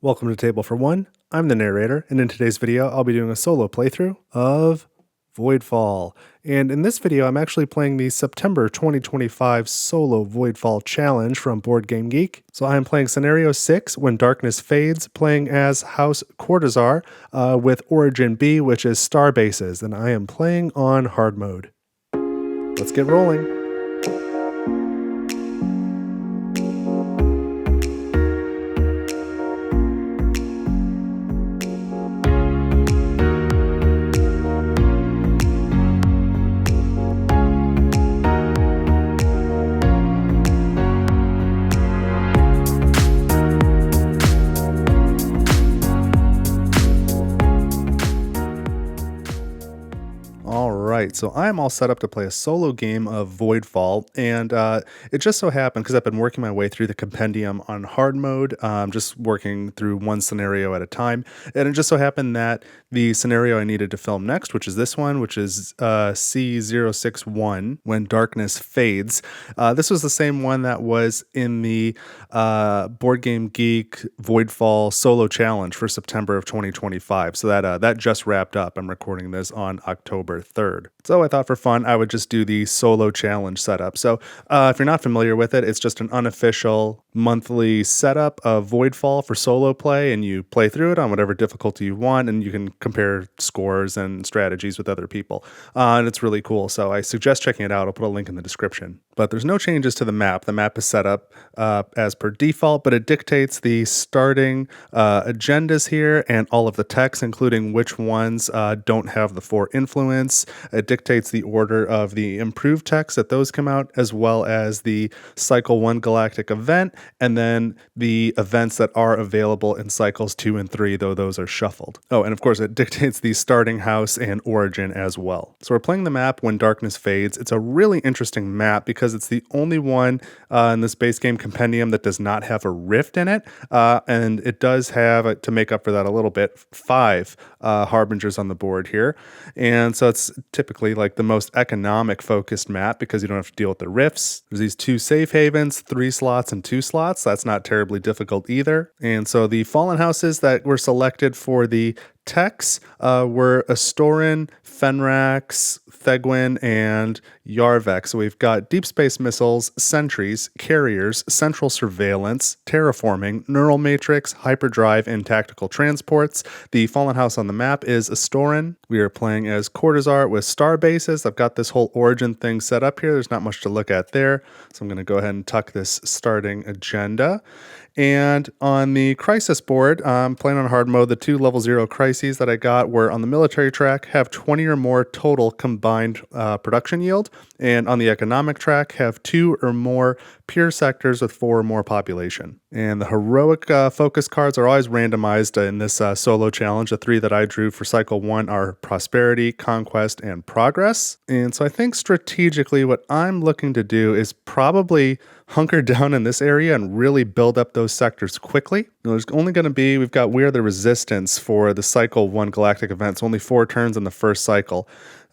Welcome to Table for One. I'm the narrator, and in today's video, I'll be doing a solo playthrough of Voidfall. And in this video, I'm actually playing the September 2025 solo Voidfall challenge from Board Game Geek. So I am playing Scenario 6, When Darkness Fades, playing as House Cortozaar with Origin B, which is Star Bases, and I am playing on hard mode. Let's get rolling. So I'm all set up to play a solo game of Voidfall, and it just so happened, because I've been working my way through the compendium on hard mode, just working through one scenario at a time, and it just so happened that the scenario I needed to film next, which is this one, which is C061, When Darkness Fades, this was the same one that was in the Board Game Geek Voidfall solo challenge for September of 2025, so that just wrapped up. I'm recording this on October 3rd. So I thought for fun, I would just do the solo challenge setup. So if you're not familiar with it, it's just an unofficial monthly setup of Voidfall for solo play, and you play through it on whatever difficulty you want, and you can compare scores and strategies with other people. And it's really cool. So I suggest checking it out. I'll put a link in the description. But there's no changes to the map. The map is set up as per default, but it dictates the starting agendas here and all of the text, including which ones don't have the 4 influence. It dictates the order of the improved text that those come out, as well as the Cycle 1 Galactic event, and then the events that are available in Cycles 2 and 3, though those are shuffled. Oh, and of course it dictates the starting house and origin as well. So we're playing the map When Darkness Fades. It's a really interesting map because it's the only one in this base game compendium that does not have a rift in it, and it does have, to make up for that a little bit, 5 harbingers on the board here. And so it's typically like the most economic focused map because you don't have to deal with the rifts. There's these 2 safe havens, 3 slots and 2 slots. That's not terribly difficult either. And so the fallen houses that were selected for the techs were Astrotron, Fenrax, Thegwin, and Yarvek. So we've got deep space missiles, sentries, carriers, central surveillance, terraforming, neural matrix, hyperdrive, and tactical transports. The fallen house on the map is Astrotron. We are playing as Cortozaar with star bases. I've got this whole origin thing set up here. There's not much to look at there. So I'm going to go ahead and tuck this starting agenda. And on the crisis board, I'm playing on hard mode. The 2 level 0 crises that I got were on the military track, have 20 or more total combined production yield. And on the economic track, have 2 or more pure sectors with 4 or more population. And the heroic focus cards are always randomized in this solo challenge. The 3 that I drew for cycle 1 are Prosperity, Conquest, and Progress. And so I think strategically what I'm looking to do is probably hunker down in this area and really build up those sectors quickly. There's only going to be, we've got We're the Resistance for the cycle 1 Galactic events, only 4 turns in the first cycle.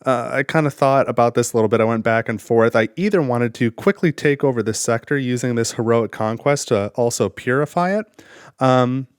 I kind of thought about this a little bit. I went back and forth. I either wanted to quickly take over this sector using this heroic conquest to also purify it.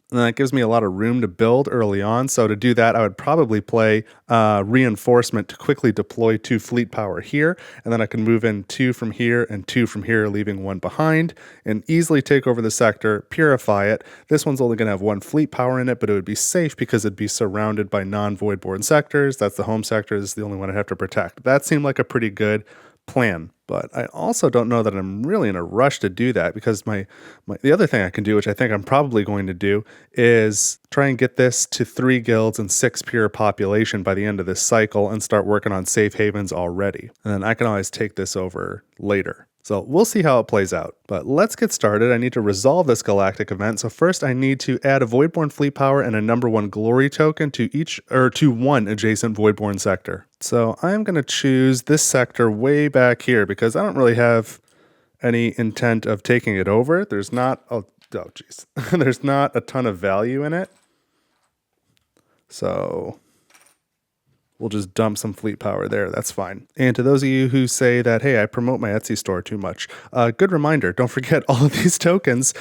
And that gives me a lot of room to build early on. So to do that, I would probably play reinforcement to quickly deploy 2 fleet power here. And then I can move in 2 from here and 2 from here, leaving 1 behind, and easily take over the sector, purify it. This one's only going to have 1 fleet power in it, but it would be safe because it'd be surrounded by non-voidborn sectors. That's the home sector. This is the only one I'd have to protect. That seemed like a pretty good plan. But I also don't know that I'm really in a rush to do that because the other thing I can do, which I think I'm probably going to do, is try and get this to 3 guilds and 6 pure population by the end of this cycle and start working on safe havens already. And then I can always take this over later. So we'll see how it plays out. But let's get started. I need to resolve this galactic event. So first I need to add a Voidborn fleet power and a number 1 glory token to each, or to 1 adjacent Voidborn sector. So I'm going to choose this sector way back here because I don't really have any intent of taking it over. There's not, there's not a ton of value in it. So we'll just dump some fleet power there. That's fine. And to those of you who say that, hey, I promote my Etsy store too much, good reminder, don't forget all of these tokens,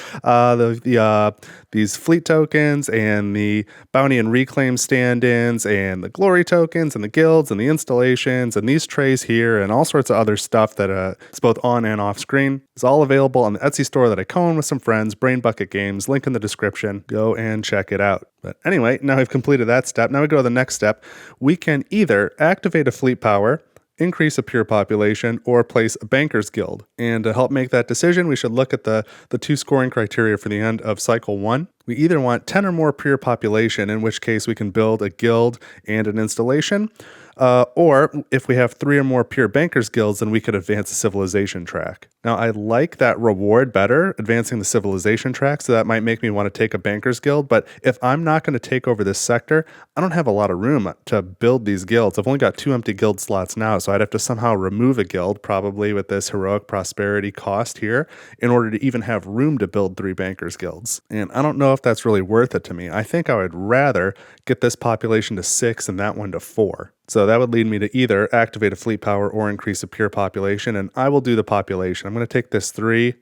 these fleet tokens and the bounty and reclaim stand-ins and the glory tokens and the guilds and the installations and these trays here and all sorts of other stuff that is both on and off screen. It's all available on the Etsy store that I co-own with some friends, Brain Bucket Games, link in the description. Go and check it out. But anyway, now we've completed that step. Now we go to the next step. We can either activate a fleet power, increase a pure population, or place a banker's guild. And to help make that decision, we should look at the two scoring criteria for the end of cycle 1. We either want 10 or more pure population, in which case we can build a guild and an installation, or if we have 3 or more pure bankers guilds, then we could advance the civilization track. Now, I like that reward better, advancing the civilization track, so that might make me want to take a bankers guild, but if I'm not going to take over this sector, I don't have a lot of room to build these guilds. I've only got 2 empty guild slots now, so I'd have to somehow remove a guild, probably with this heroic prosperity cost here, in order to even have room to build 3 bankers guilds. And I don't know if that's really worth it to me. I think I would rather get this population to 6 and that one to 4. So that would lead me to either activate a fleet power or increase a pure population, and I will do the population. I'm going to take this 3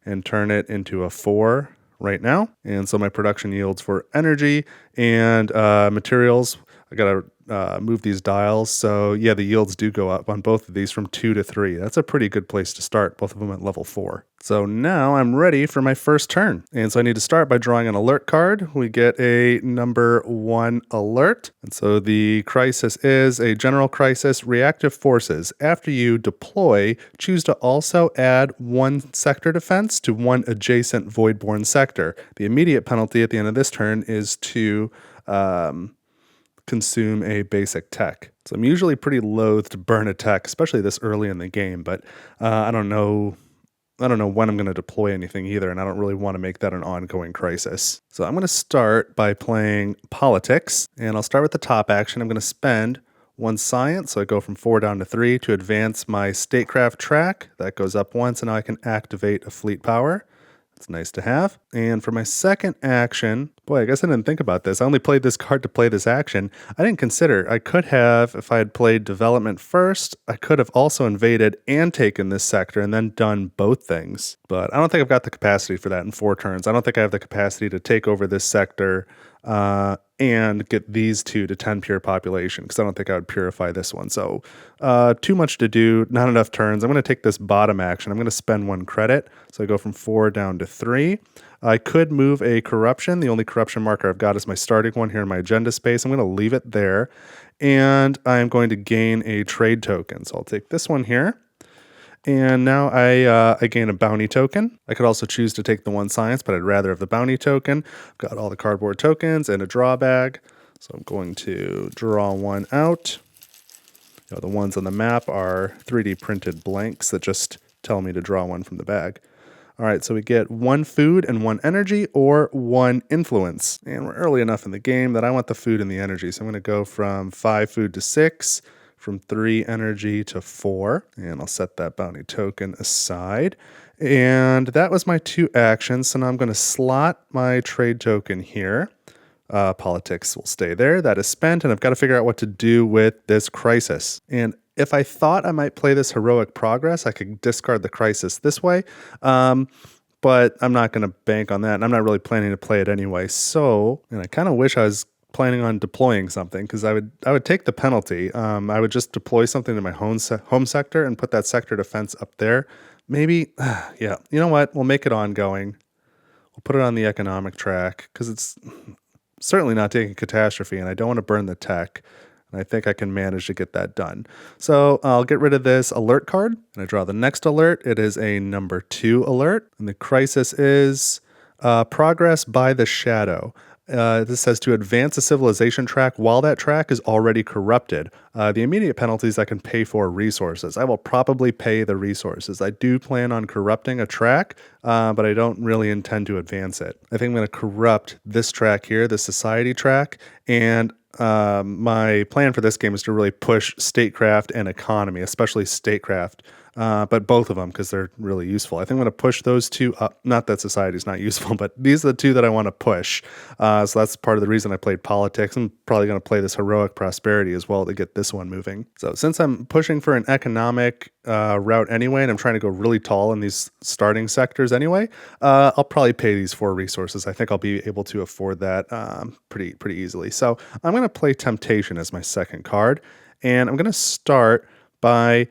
and turn it into a 4 right now. And so my production yields for energy and materials, I got to move these dials. So yeah, the yields do go up on both of these from 2 to 3. That's a pretty good place to start, both of them at level 4. So now I'm ready for my first turn. And so I need to start by drawing an alert card. We get a number 1 alert. And so the crisis is a general crisis, reactive forces. After you deploy, choose to also add 1 sector defense to 1 adjacent voidborn sector. The immediate penalty at the end of this turn is to consume a basic tech. So I'm usually pretty loath to burn a tech, especially this early in the game, but I don't know when I'm going to deploy anything either, and I don't really want to make that an ongoing crisis. So I'm going to start by playing politics, and I'll start with the top action. I'm going to spend 1 science, so I go from 4 down to 3 to advance my statecraft track. That goes up once, and now I can activate a fleet power. It's nice to have. And for my second action, boy, I guess I didn't think about this. I only played this card to play this action. I didn't consider, I could have, if I had played development first, I could have also invaded and taken this sector and then done both things. But I don't think I've got the capacity for that in 4 turns. I don't think I have the capacity to take over this sector and get these 2 to 10 pure population, because I don't think I would purify this one. So too much to do, not enough turns. I'm going to take this bottom action. I'm going to spend 1 credit. So I go from 4 down to 3. I could move a corruption. The only corruption marker I've got is my starting one here in my agenda space. I'm going to leave it there. And I'm going to gain a trade token. So I'll take this one here. And now I gain a bounty token. I could also choose to take the 1 science, but I'd rather have the bounty token. I've got all the cardboard tokens and a draw bag. So I'm going to draw 1 out. The ones on the map are 3D printed blanks that just tell me to draw 1 from the bag. All right, so we get 1 food and 1 energy, or 1 influence. And we're early enough in the game that I want the food and the energy. So I'm going to go from 5 food to 6. From 3 energy to 4, and I'll set that bounty token aside. And that was my 2 actions, so now I'm going to slot my trade token here. Politics will stay there. That is spent, and I've got to figure out what to do with this crisis. And if I thought I might play this heroic progress, I could discard the crisis this way. But I'm not going to bank on that, and I'm not really planning to play it anyway. So, and I kind of wish I was planning on deploying something, because I would take the penalty. I would just deploy something to my home sector and put that sector defense up there. Maybe, yeah, you know what? We'll make it ongoing. We'll put it on the economic track, because it's certainly not taking catastrophe, and I don't want to burn the tech. And I think I can manage to get that done. So I'll get rid of this alert card, and I draw the next alert. It is a number 2 alert, and the crisis is progress by the shadow. This says to advance a civilization track while that track is already corrupted. The immediate penalties I can pay for resources. I will probably pay the resources. I do plan on corrupting a track, but I don't really intend to advance it. I think I'm going to corrupt this track here, the society track, and my plan for this game is to really push statecraft and economy, especially statecraft. but both of them because they're really useful. I think I'm going to push those two up. Not that society is not useful, but these are the two that I want to push. So that's part of the reason I played politics. I'm probably going to play this heroic prosperity as well to get this one moving. So since I'm pushing for an economic route anyway, and I'm trying to go really tall in these starting sectors anyway, I'll probably pay these 4 resources. I think I'll be able to afford that pretty easily. So I'm going to play Temptation as my second card, and I'm going to start by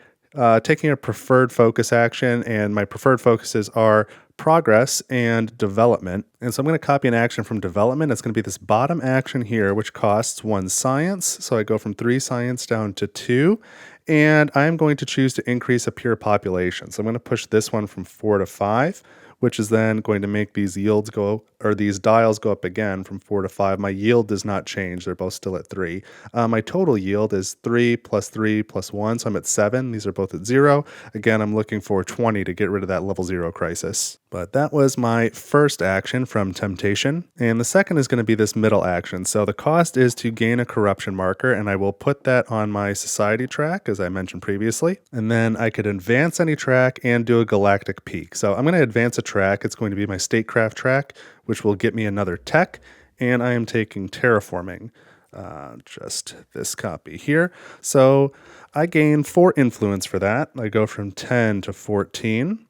taking a preferred focus action, and my preferred focuses are progress and development. And so I'm going to copy an action from development. It's going to be this bottom action here, which costs 1 science. So I go from 3 science down to 2. And I'm going to choose to increase a pure population. So I'm going to push this one from 4 to 5, which is then going to make these yields go, or these dials go up again from 4 to 5. My yield does not change. They're both still at 3. My total yield is 3 plus 1, so I'm at 7. These are both at 0. Again, I'm looking for 20 to get rid of that level 0 crisis. But that was my first action from Temptation. And the second is going to be this middle action. So the cost is to gain a corruption marker, and I will put that on my society track, as I mentioned previously. And then I could advance any track and do a galactic peak. So I'm going to advance a track. It's going to be my statecraft track, which will get me another tech. And I am taking terraforming. Just this copy here. So I gain 4 influence for that. I go from 10 to 14.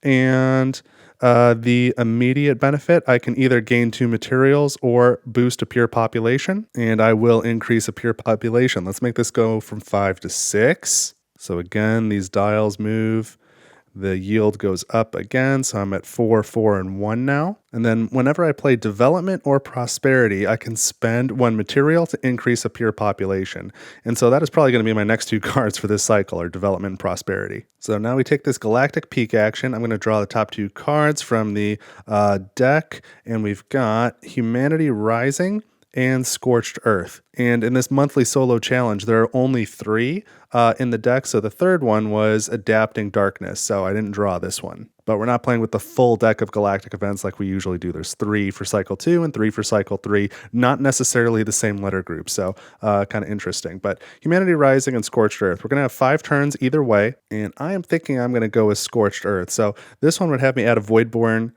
And the immediate benefit, I can either gain 2 materials or boost a pure population, and I will increase a pure population. Let's make this go from 5 to 6. So again, these dials move. The yield goes up again, so I'm at 4, 4, and 1 now. And then whenever I play development or prosperity, I can spend 1 material to increase a pure population. And so that is probably going to be my next 2 cards for this cycle, are development and prosperity. So now we take this galactic peak action. I'm going to draw the top 2 cards from the deck, and we've got Humanity Rising and Scorched Earth. And in this monthly solo challenge, there are only 3 in the deck. So the third one was Adapting Darkness. So I didn't draw this one. But we're not playing with the full deck of galactic events like we usually do. There's 3 for cycle 2 and 3 for cycle 3, not necessarily the same letter group. So kind of interesting. But Humanity Rising and Scorched Earth, we're going to have 5 turns either way. And I am thinking I'm going to go with Scorched Earth. So this one would have me add a Voidborn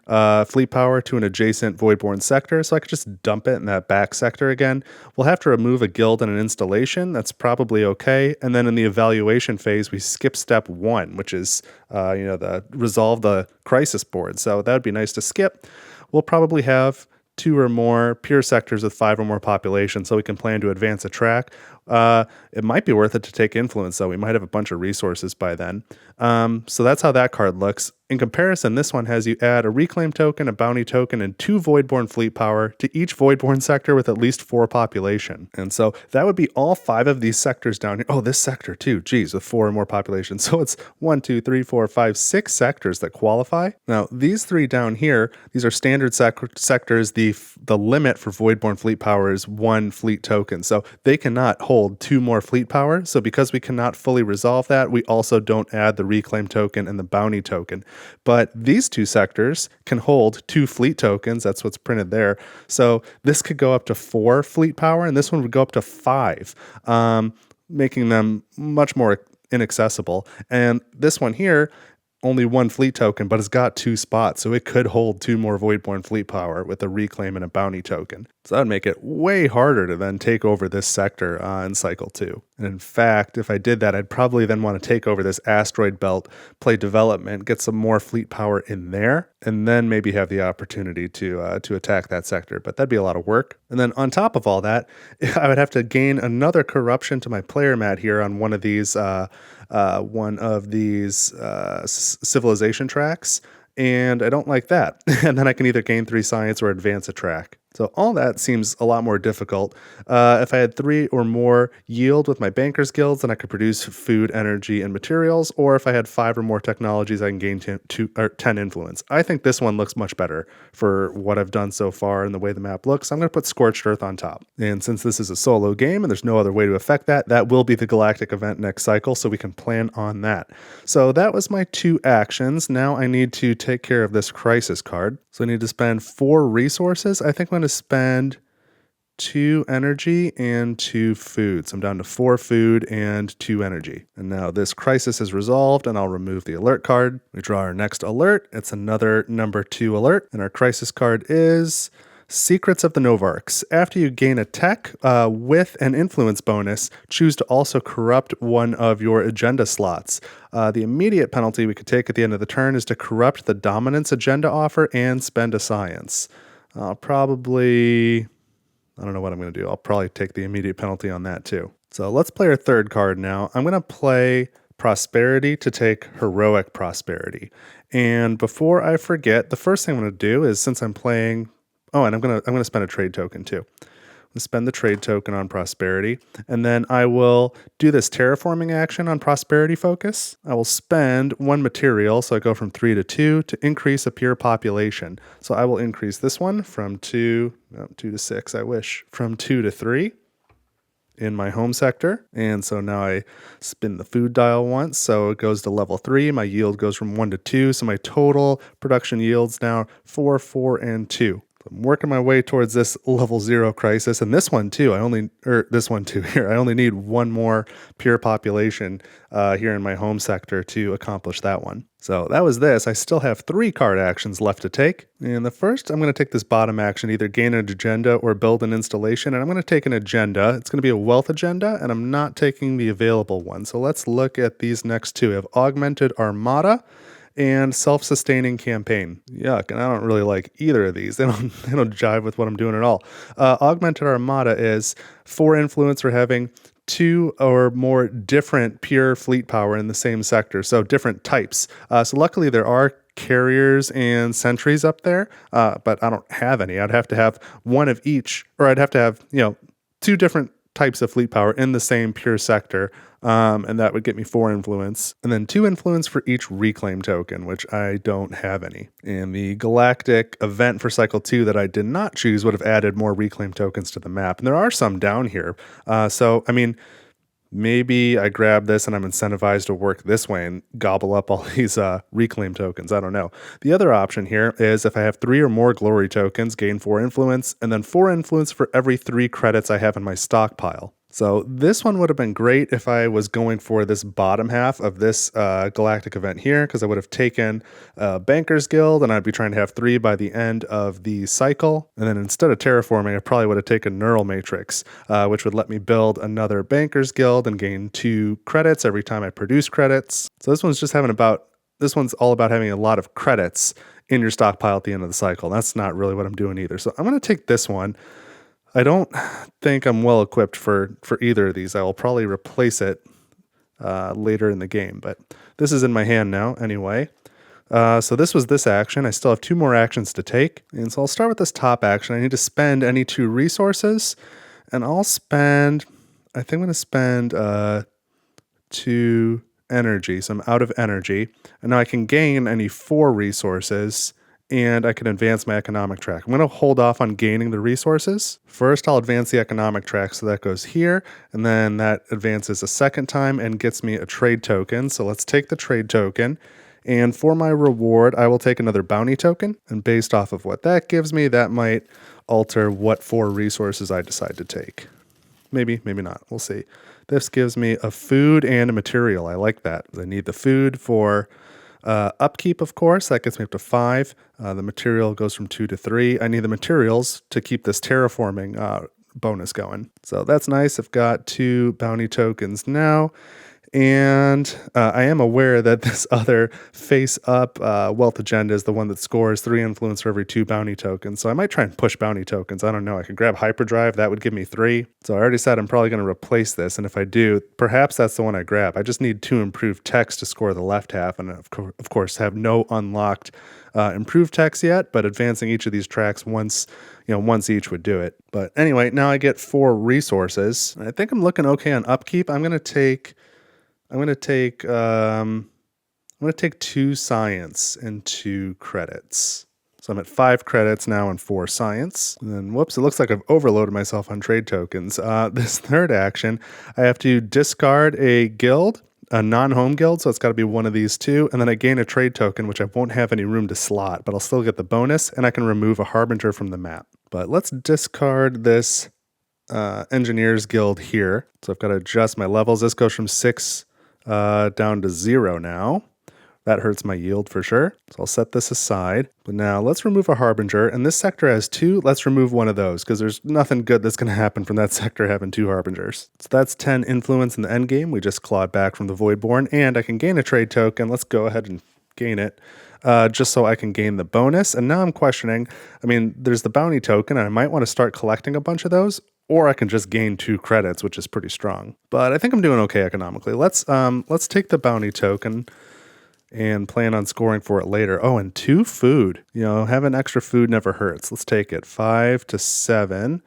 fleet power to an adjacent Voidborn sector. So I could just dump it in that back sector again. We'll have to remove a guild and an installation. That's probably okay. And then in the evaluation phase, we skip step 1, which is the resolve the crisis board. So that would be nice to skip. We'll probably have 2 or more pure sectors with 5 or more population, so we can plan to advance a track. It might be worth it to take influence, though. We might have a bunch of resources by then. So that's how that card looks. In comparison, this one has you add a reclaim token, a bounty token, and 2 Voidborn fleet power to each Voidborn sector with at least 4 population. And so that would be all 5 of these sectors down here. Oh, this sector too, geez, with 4 or more population. So it's 1, 2, 3, 4, 5, 6 sectors that qualify. Now, these 3 down here, these are standard sectors. The limit for Voidborn fleet power is 1 fleet token. So they cannot hold 2 more fleet power. So because we cannot fully resolve that, we also don't add the reclaim token and the bounty token. But these 2 sectors can hold 2 fleet tokens. That's what's printed there. So this could go up to 4 fleet power, and this one would go up to 5, making them much more inaccessible. And this one here, only 1 fleet token, but it's got 2 spots, so it could hold 2 more Voidborn fleet power with a reclaim and a bounty token. So that would make it way harder to then take over this sector in cycle 2. And in fact, if I did that, I'd probably then want to take over this asteroid belt, play development, get some more fleet power in there, and then maybe have the opportunity to attack that sector. But that'd be a lot of work. And then on top of all that, I would have to gain another corruption to my player mat here on one of these civilization tracks, and I don't like that. And then I can either gain 3 science or advance a track. So all that seems a lot more difficult. If I had 3 or more yield with my bankers guilds, then I could produce food, energy, and materials. Or if I had 5 or more technologies, I can gain 10 influence. I think this one looks much better for what I've done so far and the way the map looks. I'm going to put Scorched Earth on top. And since this is a solo game and there's no other way to affect that, that will be the galactic event next cycle, so we can plan on that. So that was my 2 actions. Now I need to take care of this crisis card. So I need to spend 4 resources. I think I'm going to spend 2 energy and 2 food. So I'm down to 4 food and 2 energy. And now this crisis is resolved, and I'll remove the alert card. We draw our next alert. It's another number 2 alert, and our crisis card is Secrets of the Novarks. After you gain a tech with an influence bonus, choose to also corrupt one of your agenda slots. The immediate penalty we could take at the end of the turn is to corrupt the dominance agenda offer and spend a science. I don't know what I'm going to do. I'll probably take the immediate penalty on that too. So let's play our third card now. I'm going to play Prosperity to take Heroic Prosperity. And before I forget, the first thing I'm going to do is, since I'm playing... Oh, and I'm going to spend a trade token too. Let's spend the trade token on Prosperity, and then I will do this terraforming action on Prosperity Focus. I will spend 1 material, so I go from 3 to 2 to increase a pure population. So I will increase this one from 2 to 6, I wish, from 2 to 3 in my home sector. And so now I spin the food dial once, so it goes to level 3. My yield goes from 1 to 2, so my total production yields now 4, 4, and 2. I'm working my way towards this level 0 crisis, and this one too. I only need 1 more pure population here in my home sector to accomplish that one. So that was this. I still have 3 card actions left to take. And the first, I'm going to take this bottom action, either gain an agenda or build an installation. And I'm going to take an agenda. It's going to be a wealth agenda, and I'm not taking the available one. So let's look at these next 2. I have Augmented Armada and Self-Sustaining Campaign. Yuck, and I don't really like either of these. They don't jive with what I'm doing at all. Augmented Armada is 4 influence for having 2 or more different pure fleet power in the same sector, so different types. So luckily there are carriers and sentries up there, but I don't have any. I'd have to have 1 of each, or I'd have to have 2 different types of fleet power in the same pure sector, and that would get me 4 influence, and then 2 influence for each reclaim token, which I don't have any. And the Galactic event for cycle 2 that I did not choose would have added more reclaim tokens to the map, and there are some down here. So I mean, maybe I grab this and I'm incentivized to work this way and gobble up all these reclaim tokens. I don't know. The other option here is, if I have 3 or more glory tokens, gain 4 influence, and then 4 influence for every 3 credits I have in my stockpile. So this one would have been great if I was going for this bottom half of this Galactic event here, because I would have taken Banker's Guild, and I'd be trying to have 3 by the end of the cycle. And then instead of terraforming, I probably would have taken Neural Matrix, which would let me build another Banker's Guild and gain 2 credits every time I produce credits. So this one's all about having a lot of credits in your stockpile at the end of the cycle. That's not really what I'm doing either. So I'm going to take this one. I don't think I'm well equipped for either of these. I will probably replace it later in the game, but this is in my hand now anyway. So this was this action. I still have 2 more actions to take. And so I'll start with this top action. I need to spend any 2 resources, and I think I'm going to spend 2 energy. So I'm out of energy, and now I can gain any 4 resources, and I can advance my economic track. I'm going to hold off on gaining the resources. First, I'll advance the economic track, so that goes here, and then that advances a second time and gets me a trade token. So let's take the trade token, and for my reward, I will take another bounty token, and based off of what that gives me, that might alter what 4 resources I decide to take. Maybe, maybe not. We'll see. This gives me a food and a material. I like that. I need the food for upkeep, of course. That gets me up to 5. The material goes from 2 to 3. I need the materials to keep this terraforming bonus going. So that's nice. I've got 2 bounty tokens now. And I am aware that this other face-up wealth agenda is the one that scores 3 influence for every 2 bounty tokens. So I might try and push bounty tokens. I don't know. I could grab hyperdrive. That would give me 3. So I already said I'm probably going to replace this. And if I do, perhaps that's the one I grab. I just need 2 improved techs to score the left half. And of course, have no unlocked improved techs yet. But advancing each of these tracks once each would do it. But anyway, now I get 4 resources. I think I'm looking okay on upkeep. I'm going to take 2 science and 2 credits. So I'm at 5 credits now and 4 science. And then, whoops, it looks like I've overloaded myself on trade tokens. This third action, I have to discard a guild, a non-home guild, so it's got to be one of these 2. And then I gain a trade token, which I won't have any room to slot, but I'll still get the bonus, and I can remove a harbinger from the map. But let's discard this Engineers Guild here. So I've got to adjust my levels. This goes from 6 down to 0 now. That hurts my yield for sure. So I'll set this aside. But now let's remove a Harbinger. And this sector has 2. Let's remove one of those because there's nothing good that's going to happen from that sector having 2 Harbingers. So that's 10 influence in the end game. We just clawed back from the Voidborn. And I can gain a trade token. Let's go ahead and gain it. Just so I can gain the bonus. And now I'm questioning, I mean, there's the bounty token, and I might want to start collecting a bunch of those, or I can just gain 2 credits, which is pretty strong. But I think I'm doing okay economically. Let's take the bounty token and plan on scoring for it later. Oh, and 2 food. You know, having extra food never hurts. Let's take it. 5 to 7.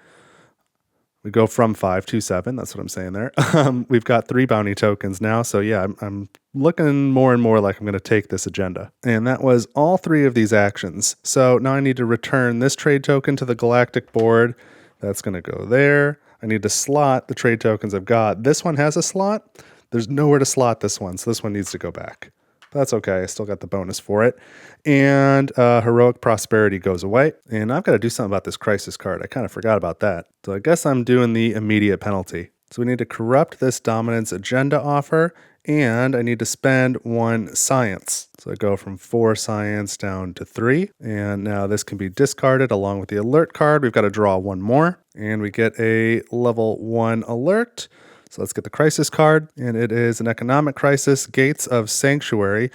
We go from 5 to 7. That's what I'm saying there. We've got 3 bounty tokens now. So yeah, I'm looking more and more like I'm going to take this agenda. And that was all 3 of these actions. So now I need to return this trade token to the Galactic board. That's going to go there. I need to slot the trade tokens I've got. This one has a slot. There's nowhere to slot this one. So this one needs to go back. That's okay. I still got the bonus for it. And Heroic Prosperity goes away. And I've got to do something about this Crisis card. I kind of forgot about that. So I guess I'm doing the immediate penalty. So we need to corrupt this Dominance Agenda offer. And I need to spend 1 Science. So I go from 4 Science down to 3. And now this can be discarded along with the Alert card. We've got to draw 1 more. And we get a level 1 Alert. So let's get the crisis card, and it is an economic crisis. Gates of Sanctuary.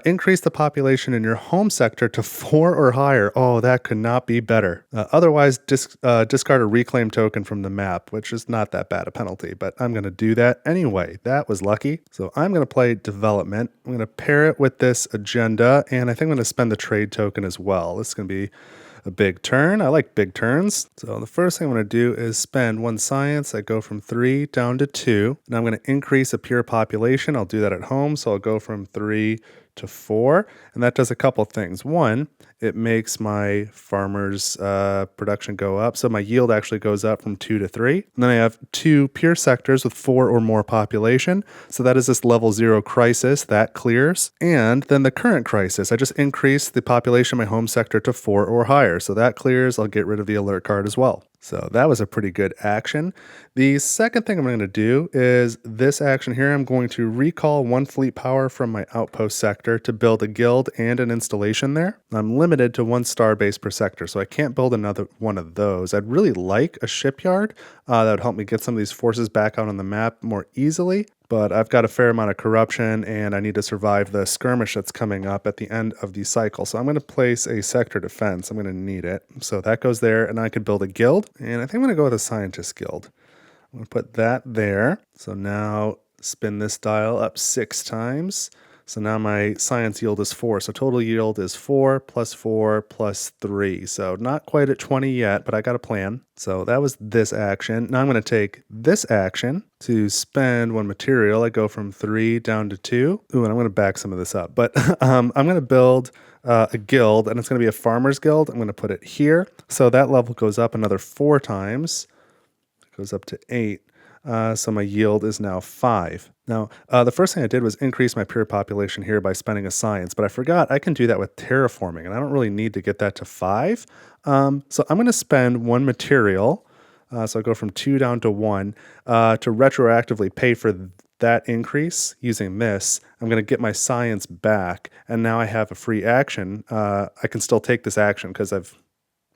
Increase the population in your home sector to 4 or higher. Oh, that could not be better. Otherwise, discard a reclaim token from the map, which is not that bad a penalty, but I'm going to do that anyway. That was lucky. So I'm going to play development. I'm going to pair it with this agenda, and I think I'm going to spend the trade token as well. This is going to be a big turn. I like big turns. So the first thing I'm going to do is spend 1 Science. I go from 3 down to 2. Now I'm going to increase a pure population. I'll do that at home. So I'll go from 3 to 4. And that does a couple things. 1, it makes my farmers' production go up. So my yield actually goes up from 2 to 3. And then I have 2 pure sectors with 4 or more population. So that is this level 0 crisis. That clears. And then the current crisis, I just increase the population of my home sector to 4 or higher. So that clears. I'll get rid of the alert card as well. So that was a pretty good action. The second thing I'm going to do is this action here. I'm going to recall 1 fleet power from my outpost sector to build a guild and an installation there. I'm limited to 1 star base per sector, so I can't build another one of those. I'd really like a shipyard that would help me get some of these forces back out on the map more easily. But I've got a fair amount of corruption, and I need to survive the skirmish that's coming up at the end of the cycle. So I'm going to place a sector defense. I'm going to need it. So that goes there, and I could build a guild. And I think I'm going to go with a scientist guild. I'm going to put that there. So now spin this dial up 6 times. So now my science yield is 4. So total yield is 4 plus 3. So not quite at 20 yet, but I got a plan. So that was this action. Now I'm going to take this action to spend 1 material. I go from 3 down to 2. Ooh, and I'm going to back some of this up. But I'm going to build a guild, and it's going to be a farmer's guild. I'm going to put it here. So that level goes up another 4 times. It goes up to 8. So my yield is now 5. Now, the first thing I did was increase my pure population here by spending a science, but I forgot I can do that with terraforming, and I don't really need to get that to 5. So I'm going to spend 1 material, so I go from 2 down to 1, to retroactively pay for that increase using this. I'm going to get my science back, and now I have a free action. I can still take this action because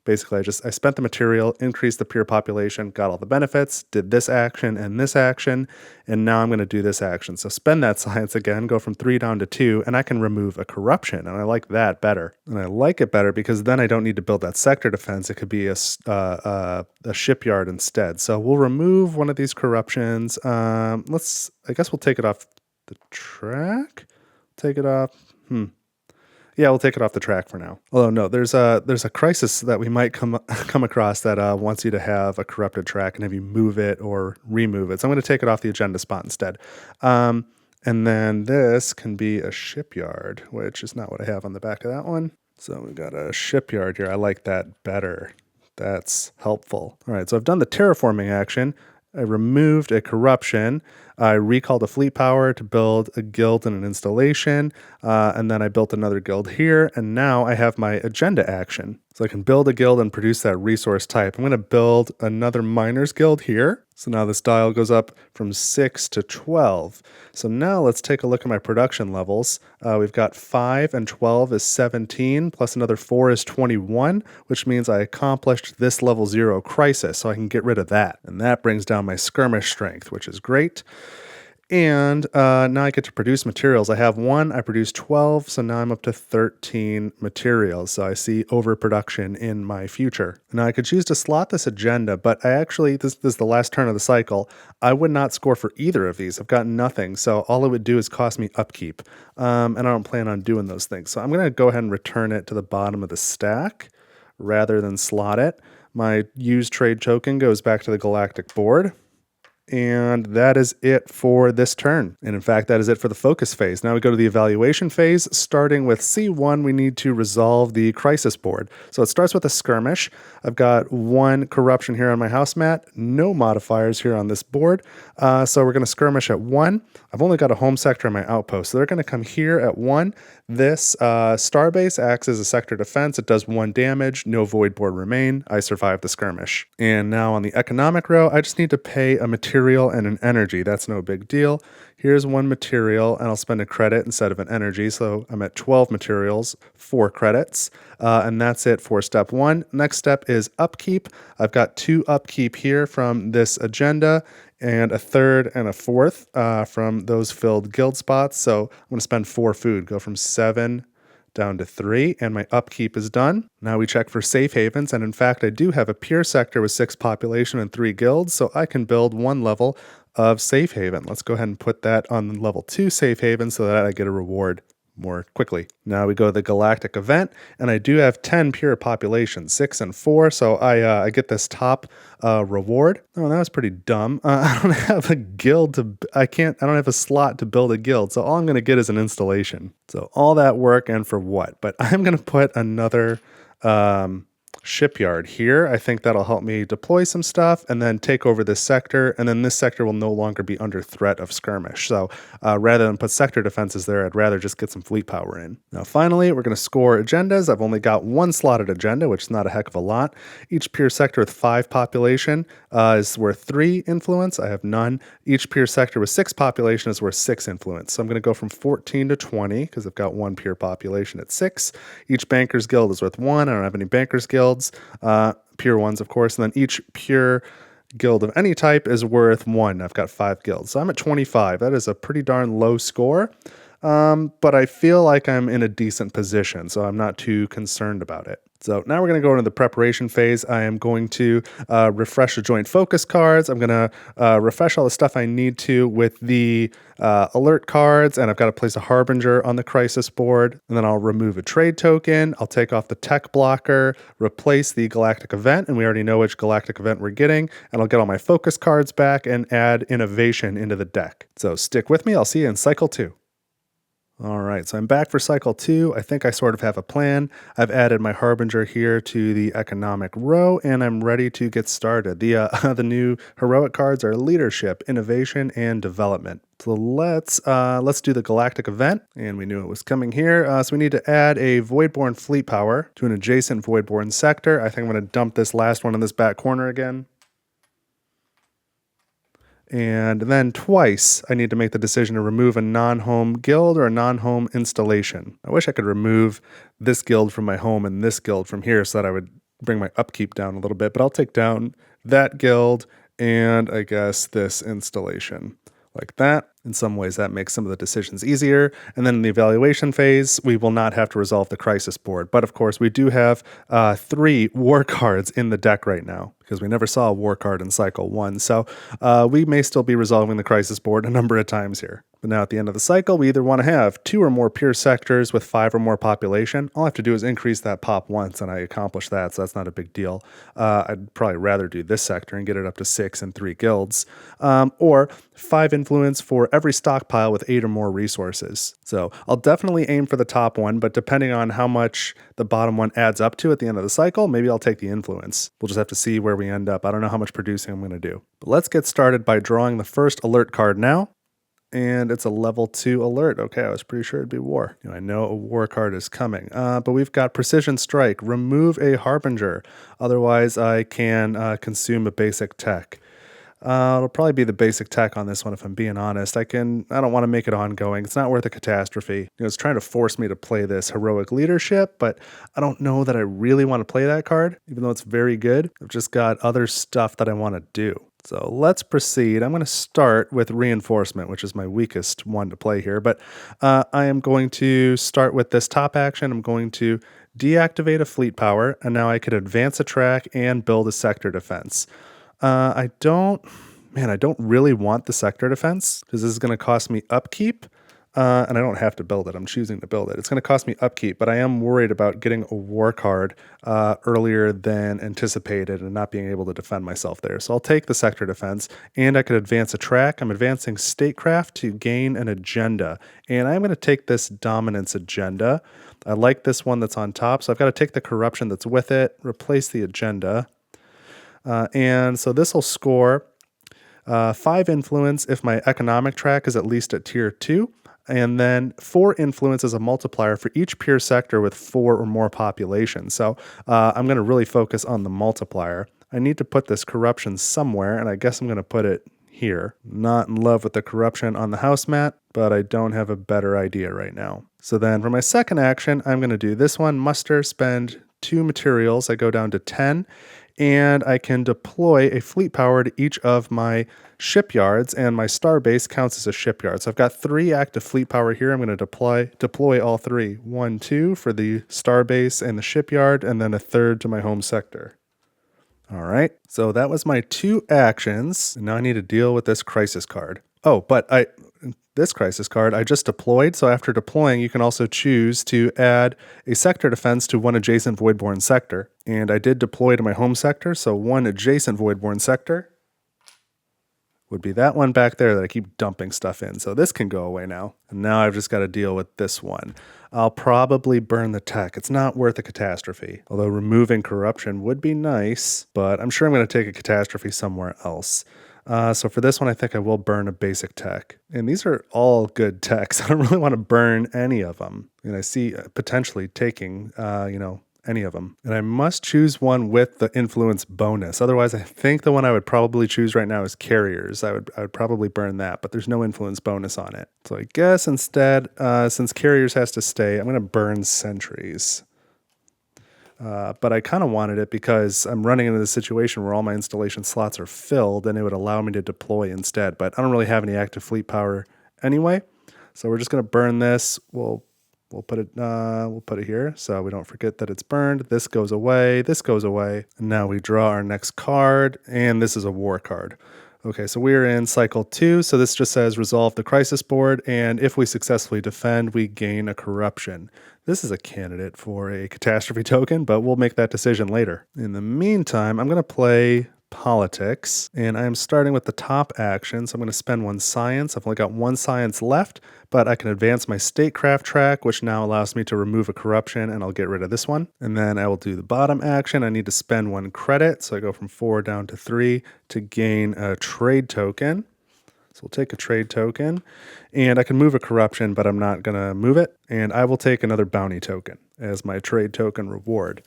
Basically, I spent the material, increased the pure population, got all the benefits, did this action, and now I'm going to do this action. So spend that science again, go from 3 down to 2, and I can remove a corruption, and I like that better. And I like it better because then I don't need to build that sector defense. It could be a shipyard instead. So we'll remove one of these corruptions. I guess we'll take it off the track. Take it off. Yeah, we'll take it off the track for now. Although no, there's a crisis that we might come across that wants you to have a corrupted track and have you move it or remove it. So I'm going to take it off the agenda spot instead. And then this can be a shipyard, which is not what I have on the back of that one. So we've got a shipyard here. I like that better. That's helpful. All right, so I've done the terraforming action. I removed a corruption. I recalled a fleet power to build a guild and an installation, and then I built another guild here, and now I have my agenda action. So I can build a guild and produce that resource type. I'm going to build another miners guild here. So now this dial goes up from 6 to 12. So now let's take a look at my production levels. We've got 5 and 12 is 17, plus another 4 is 21, which means I accomplished this level 0 crisis, so I can get rid of that. And that brings down my skirmish strength, which is great. And now I get to produce materials. I have 1, I produced 12, so now I'm up to 13 materials. So I see overproduction in my future. Now I could choose to slot this agenda, but I actually, this is the last turn of the cycle, I would not score for either of these. I've got nothing, so all it would do is cost me upkeep. And I don't plan on doing those things. So I'm going to go ahead and return it to the bottom of the stack rather than slot it. My use trade token goes back to the Galactic board. And that is it for this turn. And in fact, that is it for the focus phase. Now we go to the evaluation phase. Starting with C1, we need to resolve the crisis board. So it starts with a skirmish. I've got 1 corruption here on my house mat, no modifiers here on this board. So we're going to skirmish at 1. I've only got a home sector on my outpost, so they're going to come here at 1. This starbase acts as a sector defense. It does 1 damage, no void board remain. I survive the skirmish. And now on the economic row, I just need to pay a material and an energy. That's no big deal. Here's 1 material, and I'll spend a credit instead of an energy. So I'm at 12 materials, 4 credits. And that's it for step 1. Next step is upkeep. I've got 2 upkeep here from this agenda, and a 3rd and a 4th from those filled guild spots. So I'm going to spend 4 food, go from 7 down to 3, and my upkeep is done. Now we check for safe havens, and in fact I do have a pure sector with 6 population and 3 guilds, so I can build 1 level of safe haven. Let's go ahead and put that on level 2 safe haven so that I get a reward more quickly. Now we go to the Galactic event, and I do have 10 pure population, 6 and 4, so I get this top reward. Oh, that was pretty dumb. I don't have a guild to, I don't have a slot to build a guild, so all I'm going to get is an installation. So all that work and for what? But I'm going to put another shipyard here. I think that'll help me deploy some stuff and then take over this sector, and then this sector will no longer be under threat of skirmish. So rather than put sector defenses there, I'd rather just get some fleet power in. Now finally, we're going to score agendas. I've only got 1 slotted agenda, which is not a heck of a lot. Each pure sector with 5 population is worth 3 influence. I have none. Each pure sector with 6 population is worth 6 influence. So I'm going to go from 14 to 20 because I've got 1 pure population at 6. Each banker's guild is worth 1. I don't have any banker's guilds. Pure ones, of course, and then each pure guild of any type is worth 1. I've got 5 guilds, so I'm at 25. That is a pretty darn low score, but I feel like I'm in a decent position, so I'm not too concerned about it. So now we're going to go into the preparation phase. I am going to refresh the joint focus cards. I'm going to refresh all the stuff I need to with the alert cards, and I've got to place a harbinger on the crisis board, and then I'll remove a trade token. I'll take off the tech blocker, replace the galactic event, and we already know which galactic event we're getting, and I'll get all my focus cards back and add innovation into the deck. So stick with me. I'll see you in cycle 2. All right, so I'm back for cycle 2. I think I sort of have a plan. I've added my harbinger here to the economic row, and I'm ready to get started. The new heroic cards are leadership, innovation, and development. So let's do the galactic event, and we knew it was coming here. So we need to add a Voidborn fleet power to an adjacent Voidborn sector. I think I'm going to dump this last one in this back corner again. And then twice, I need to make the decision to remove a non-home guild or a non-home installation. I wish I could remove this guild from my home and this guild from here so that I would bring my upkeep down a little bit, but I'll take down that guild and I guess this installation like that. In some ways, that makes some of the decisions easier. And then in the evaluation phase, we will not have to resolve the crisis board. But of course, we do have 3 war cards in the deck right now because we never saw a war card in cycle 1. So we may still be resolving the crisis board a number of times here. But now at the end of the cycle, we either want to have 2 or more pure sectors with 5 or more population. All I have to do is increase that pop once, and I accomplish that, so that's not a big deal. I'd probably rather do this sector and get it up to 6 and 3 guilds. Or 5 influence for every stockpile with 8 or more resources. So I'll definitely aim for the top one, but depending on how much the bottom one adds up to at the end of the cycle, maybe I'll take the influence. We'll just have to see where we end up. I don't know how much producing I'm going to do. But let's get started by drawing the first alert card now. And it's a level 2 alert. Okay, I was pretty sure it'd be war. I know a war card is coming. But we've got Precision Strike. Remove a Harbinger. Otherwise, I can consume a basic tech. It'll probably be the basic tech on this one, if I'm being honest. I don't want to make it ongoing. It's not worth a catastrophe. It's trying to force me to play this heroic leadership, but I don't know that I really want to play that card, even though it's very good. I've just got other stuff that I want to do. So let's proceed. I'm going to start with Reinforcement, which is my weakest one to play here. But I am going to start with this top action. I'm going to deactivate a fleet power, and now I can advance a track and build a sector defense. I don't really want the sector defense because this is going to cost me upkeep. And I don't have to build it. I'm choosing to build it. It's going to cost me upkeep, but I am worried about getting a war card earlier than anticipated and not being able to defend myself there. So I'll take the sector defense, and I could advance a track. I'm advancing statecraft to gain an agenda, and I'm going to take this dominance agenda. I like this one that's on top, so I've got to take the corruption that's with it, replace the agenda. And so this will score 5 influence if my economic track is at least at tier 2. And then 4 influence as a multiplier for each pure sector with 4 or more population. So I'm going to really focus on the multiplier. I need to put this corruption somewhere, and I guess I'm going to put it here. Not in love with the corruption on the house mat, but I don't have a better idea right now. So then for my second action, I'm going to do this one, muster, spend 2 materials. I go down to 10. And I can deploy a fleet power to each of my shipyards, and my star base counts as a shipyard. So I've got 3 active fleet power here. I'm going to deploy all 3. 1, 2 for the star base and the shipyard, and then a 3rd to my home sector. All right, so that was my 2 actions. And now I need to deal with this crisis card. Oh, but this crisis card I just deployed, so after deploying you can also choose to add a sector defense to 1 adjacent Voidborn sector. And I did deploy to my home sector, so 1 adjacent Voidborn sector would be that one back there that I keep dumping stuff in. So this can go away now. And now I've just got to deal with this one. I'll probably burn the tech. It's not worth a catastrophe. Although removing corruption would be nice, but I'm sure I'm going to take a catastrophe somewhere else. So for this one, I think I will burn a basic tech. And these are all good techs. I don't really want to burn any of them. And I see potentially taking, any of them. And I must choose one with the influence bonus. Otherwise, I think the one I would probably choose right now is carriers. I would probably burn that, but there's no influence bonus on it. So I guess instead, since carriers has to stay, I'm going to burn sentries. But I kind of wanted it because I'm running into the situation where all my installation slots are filled and it would allow me to deploy instead. But I don't really have any active fleet power anyway. So we're just going to burn this. We'll put it here so we don't forget that it's burned. This goes away. This goes away. And now we draw our next card, and this is a war card. Okay, so we're in cycle 2, so this just says resolve the crisis board, and if we successfully defend, we gain a corruption. This is a candidate for a catastrophe token, but we'll make that decision later. In the meantime, I'm going to play politics, and I'm starting with the top action, so I'm going to spend 1 science. I've only got 1 science left, but I can advance my statecraft track, which now allows me to remove a corruption, and I'll get rid of this one. And then I will do the bottom action. I need to spend 1 credit, so I go from 4 down to 3 to gain a trade token. So we'll take a trade token, and I can move a corruption, but I'm not going to move it. And I will take another bounty token as my trade token reward.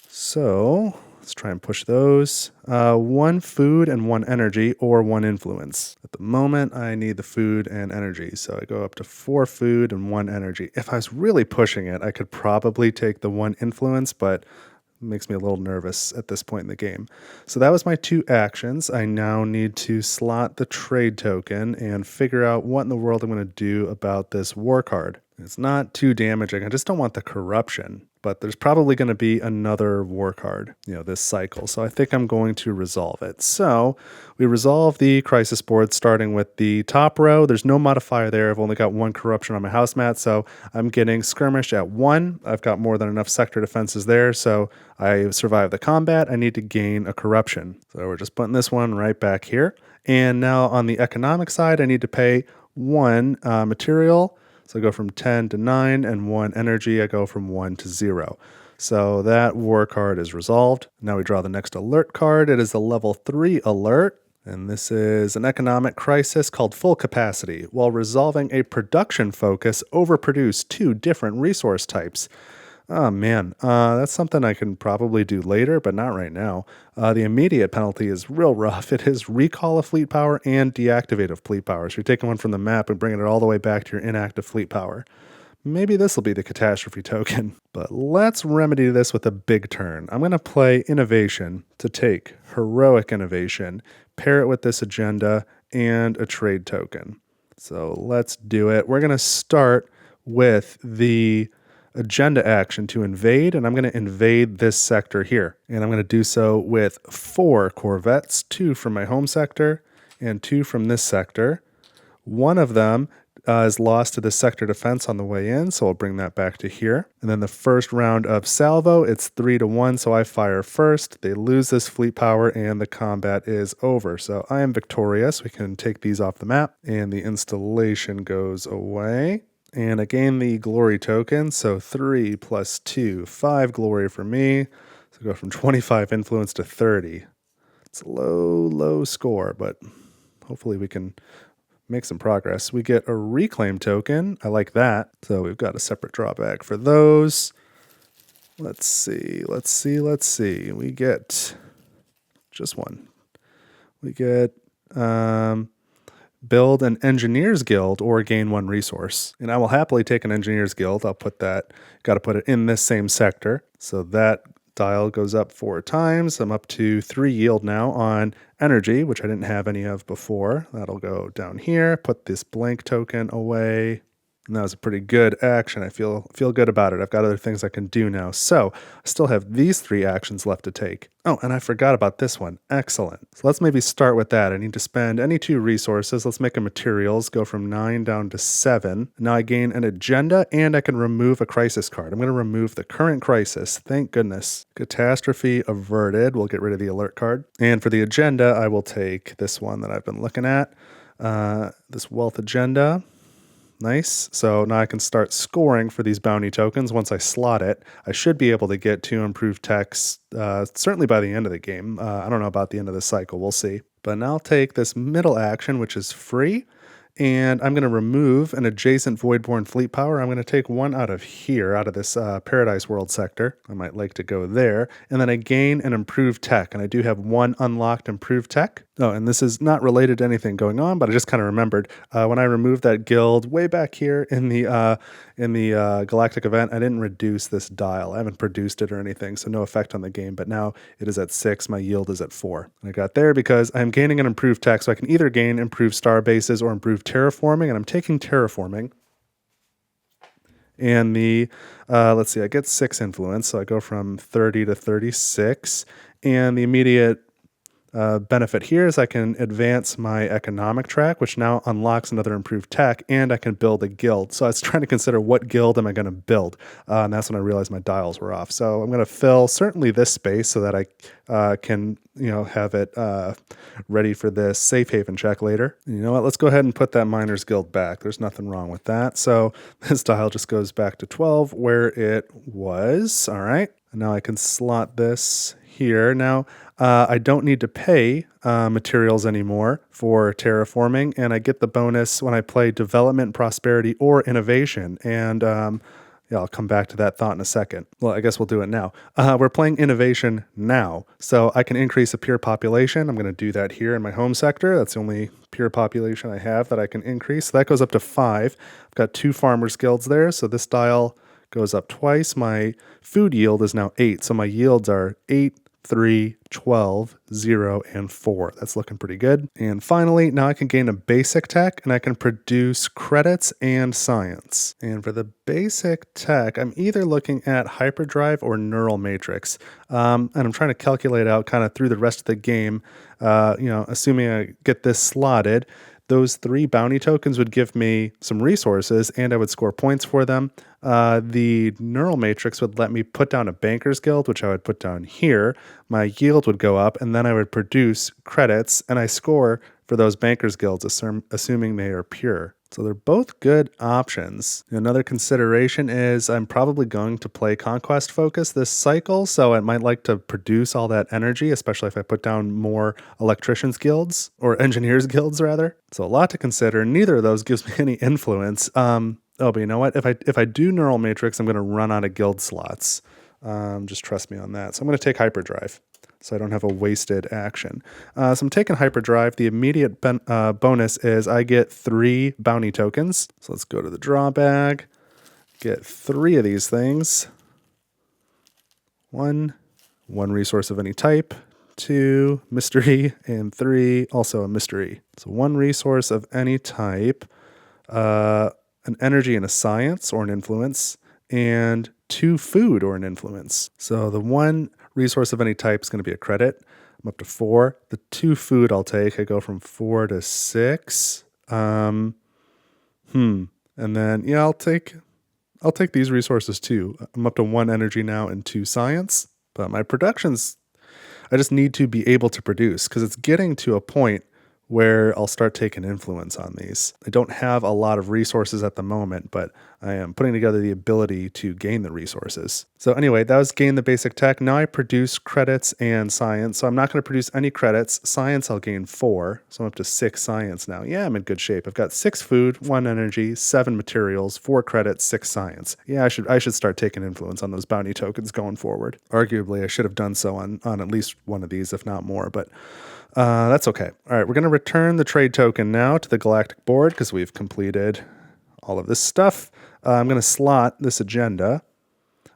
So let's try and push those. 1 food and 1 energy, or 1 influence. At the moment, I need the food and energy, so I go up to 4 food and 1 energy. If I was really pushing it, I could probably take the 1 influence, but it makes me a little nervous at this point in the game. So that was my 2 actions. I now need to slot the trade token and figure out what in the world I'm going to do about this war card. It's not too damaging. I just don't want the corruption. but there's probably going to be another war card, this cycle. So I think I'm going to resolve it. So we resolve the crisis board starting with the top row. There's no modifier there. I've only got 1 corruption on my house mat, so I'm getting skirmish at 1. I've got more than enough sector defenses there, so I survive the combat. I need to gain a corruption. So we're just putting this one right back here. And now on the economic side, I need to pay 1 material. So I go from 10 to 9, and 1 energy, I go from 1 to 0. So that war card is resolved. Now we draw the next alert card. It is a level 3 alert, and this is an economic crisis called Full Capacity. While resolving a production focus, overproduce 2 different resource types. Oh man, that's something I can probably do later, but not right now. The immediate penalty is real rough. It is recall of fleet power and deactivate of fleet power. So you're taking one from the map and bringing it all the way back to your inactive fleet power. Maybe this will be the catastrophe token. But let's remedy this with a big turn. I'm going to play Innovation to take Heroic Innovation, pair it with this agenda, and a trade token. So let's do it. We're going to start with the agenda action to invade, and I'm going to invade this sector here. And I'm going to do so with 4 corvettes, 2 from my home sector and 2 from this sector. One of them is lost to the sector defense on the way in, so I'll bring that back to here. And then the first round of salvo, it's 3-1, so I fire first. They lose this fleet power, and the combat is over. So I am victorious. We can take these off the map, and the installation goes away. And I gain the glory token, so 3 plus 2, 5 glory for me. So go from 25 influence to 30. It's a low score, but hopefully we can make some progress. We get a reclaim token. I like that. So we've got a separate drawback for those. Let's see. We get just 1. We get build an engineer's guild or gain 1 resource. And I will happily take an engineer's guild. I'll put that, got to put it in this same sector. So that dial goes up 4 times. I'm up to 3 yield now on energy, which I didn't have any of before. That'll go down here, put this blank token away. And that was a pretty good action. I feel good about it. I've got other things I can do now. So I still have these 3 actions left to take. Oh, and I forgot about this one. Excellent. So let's maybe start with that. I need to spend any 2 resources. Let's make a materials, go from 9 down to 7. Now I gain an agenda, and I can remove a crisis card. I'm going to remove the current crisis. Thank goodness. Catastrophe averted. We'll get rid of the alert card. And for the agenda, I will take this one that I've been looking at, this wealth agenda. Nice. So now I can start scoring for these bounty tokens. Once I slot it, I should be able to get 2 improved techs, certainly by the end of the game. I don't know about the end of the cycle. We'll see. But now I'll take this middle action, which is free, and I'm going to remove an adjacent Voidborn fleet power. I'm going to take 1 out of here, out of this Paradise World sector. I might like to go there. And then I gain an improved tech, and I do have 1 unlocked improved tech. Oh, and this is not related to anything going on, but I just kind of remembered when I removed that guild way back here in the Galactic event, I didn't reduce this dial. I haven't produced it or anything, so no effect on the game. But now it is at 6. My yield is at 4. And I got there because I'm gaining an improved tech, so I can either gain improved star bases or improved terraforming, and I'm taking terraforming. And the, let's see, I get 6 influence, so I go from 30 to 36. And the immediate benefit here is I can advance my economic track, which now unlocks another improved tech, and I can build a guild. So I was trying to consider what guild am I going to build, and that's when I realized my dials were off. So I'm going to fill certainly this space so that I can have it ready for this safe haven check later. And you know what? Let's go ahead and put that miners guild back. There's nothing wrong with that. So this dial just goes back to 12 where it was. All right. And now I can slot this here. Now, I don't need to pay materials anymore for terraforming, and I get the bonus when I play development, prosperity, or innovation. And yeah, I'll come back to that thought in a second. Well, I guess we'll do it now. We're playing innovation now, so I can increase a pure population. I'm going to do that here in my home sector. That's the only pure population I have that I can increase. So that goes up to 5. I've got 2 farmers guilds there, so this dial goes up twice. My food yield is now 8, so my yields are 8, 3, 12, 0, and 4. That's looking pretty good. And finally, now I can gain a basic tech and I can produce credits and science. And for the basic tech, I'm either looking at hyperdrive or neural matrix. And I'm trying to calculate out kind of through the rest of the game, assuming I get this slotted, those 3 bounty tokens would give me some resources and I would score points for them. The neural matrix would let me put down a banker's guild, which I would put down here. My yield would go up and then I would produce credits and I score for those bankers guilds, assuming they are pure. So they're both good options. Another consideration is I'm probably going to play Conquest focus this cycle, so I might like to produce all that energy, especially if I put down more electricians guilds, or engineers guilds rather. So a lot to consider. Neither of those gives me any influence. But you know what? If I do neural matrix, I'm going to run out of guild slots. Just trust me on that. So I'm going to take hyperdrive, so I don't have a wasted action. So I'm taking hyperdrive. The immediate bonus is I get 3 bounty tokens. So let's go to the draw bag, get 3 of these things. 1 resource of any type, 2 mystery, and 3 also a mystery. So 1 resource of any type, an energy and a science or an influence, and 2 food or an influence. So the 1 resource of any type is going to be a credit. I'm up to 4. The 2 food I'll take, I go from 4 to 6. And then I'll take these resources too. I'm up to 1 energy now and 2 science. But my productions, I just need to be able to produce because it's getting to a point where I'll start taking influence on these. I don't have a lot of resources at the moment, but I am putting together the ability to gain the resources. So anyway, that was gain the basic tech. Now I produce credits and science. So I'm not going to produce any credits. Science, I'll gain 4. So I'm up to 6 science now. Yeah, I'm in good shape. I've got 6 food, 1 energy, 7 materials, 4 credits, 6 science. Yeah, I should start taking influence on those bounty tokens going forward. Arguably, I should have done so on at least one of these, if not more, but that's okay. All right, we're going to return the trade token now to the Galactic board because we've completed all of this stuff. I'm going to slot this agenda,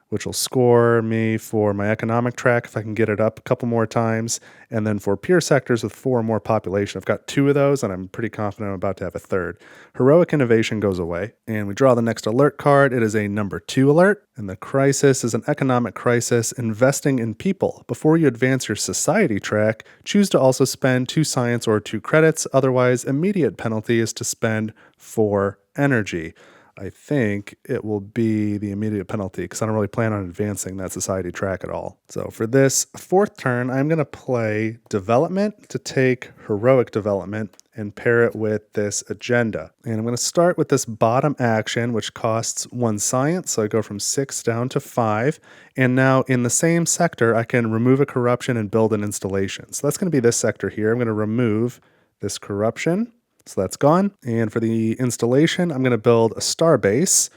which will score me for my economic track if I can get it up a couple more times, and then for pure sectors with 4 more population. I've got 2 of those, and I'm pretty confident I'm about to have a 3rd. Heroic Innovation goes away, and we draw the next alert card. It is a number 2 alert, and the crisis is an economic crisis investing in people. Before you advance your society track, choose to also spend 2 science or 2 credits. Otherwise, immediate penalty is to spend 4 energy. I think it will be the immediate penalty because I don't really plan on advancing that society track at all. So for this 4th turn, I'm going to play development to take heroic development and pair it with this agenda. And I'm going to start with this bottom action, which costs 1 science. So I go from 6 down to 5. And now in the same sector, I can remove a corruption and build an installation. So that's going to be this sector here. I'm going to remove this corruption. So that's gone. And for the installation, I'm going to build a star base.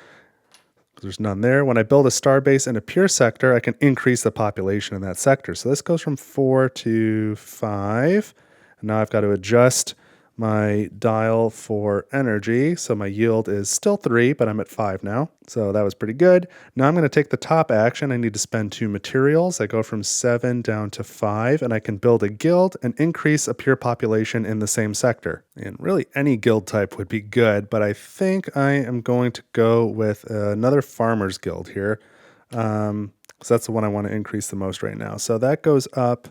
There's none there. When I build a star base in a pure sector, I can increase the population in that sector. So this goes from 4 to 5. And now I've got to adjust my dial for energy. So my yield is still 3, but I'm at 5 now. So that was pretty good. Now I'm going to take the top action. I need to spend 2 materials. I go from 7 down to 5, and I can build a guild and increase a pure population in the same sector. And really any guild type would be good, but I think I am going to go with another farmer's guild here. So that's the one I want to increase the most right now. So that goes up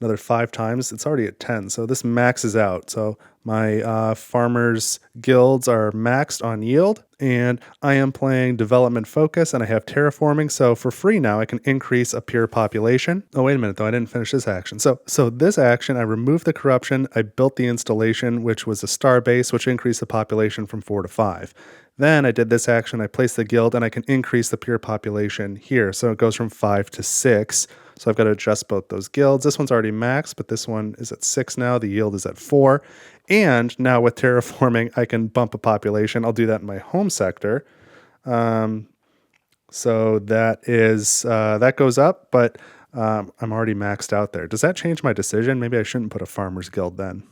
another 5 times. It's already at 10, so this maxes out. So my farmers guilds are maxed on yield, and I am playing development focus, and I have terraforming. So for free now, I can increase a pure population. Oh, wait a minute though, I didn't finish this action. So this action, I removed the corruption. I built the installation, which was a star base, which increased the population from 4 to 5. Then I did this action, I placed the guild, and I can increase the pure population here. So it goes from 5 to 6. So I've got to adjust both those guilds. This one's already maxed, but this one is at 6 now. The yield is at 4. And now with terraforming, I can bump a population. I'll do that in my home sector. So that is that goes up, but I'm already maxed out there. Does that change my decision? Maybe I shouldn't put a farmer's guild then.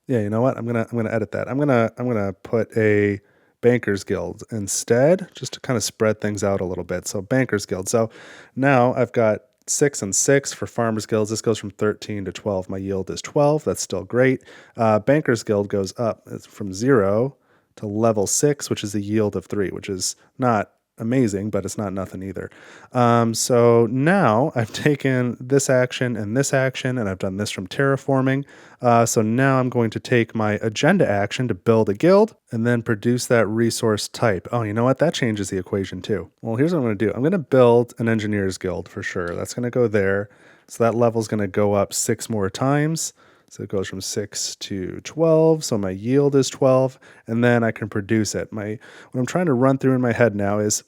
Yeah, you know what? I'm gonna edit that. I'm gonna put a Bankers Guild instead, just to kind of spread things out a little bit. So Bankers Guild. So now I've got 6 and 6 for Farmers Guilds. This goes from 13 to 12. My yield is 12. That's still great. Bankers Guild goes up from 0 to level 6, which is a yield of 3, which is not amazing, but it's not nothing either. So now I've taken this action, and I've done this from terraforming. So now I'm going to take my agenda action to build a guild and then produce that resource type. Oh, you know what? That changes the equation too. Well, here's what I'm going to do. I'm going to build an engineer's guild for sure. That's going to go there. So that level is going to go up 6 more times. So it goes from 6 to 12. So my yield is 12, and then I can produce it. What I'm trying to run through in my head now is,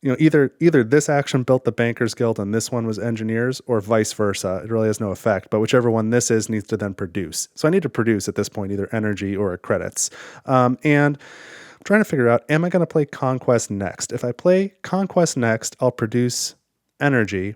either this action built the Bankers Guild and this one was engineers, or vice versa. It really has no effect, but whichever one this is needs to then produce. So I need to produce at this point either energy or credits. And I'm trying to figure out, am I going to play Conquest next? If I play Conquest next, I'll produce energy.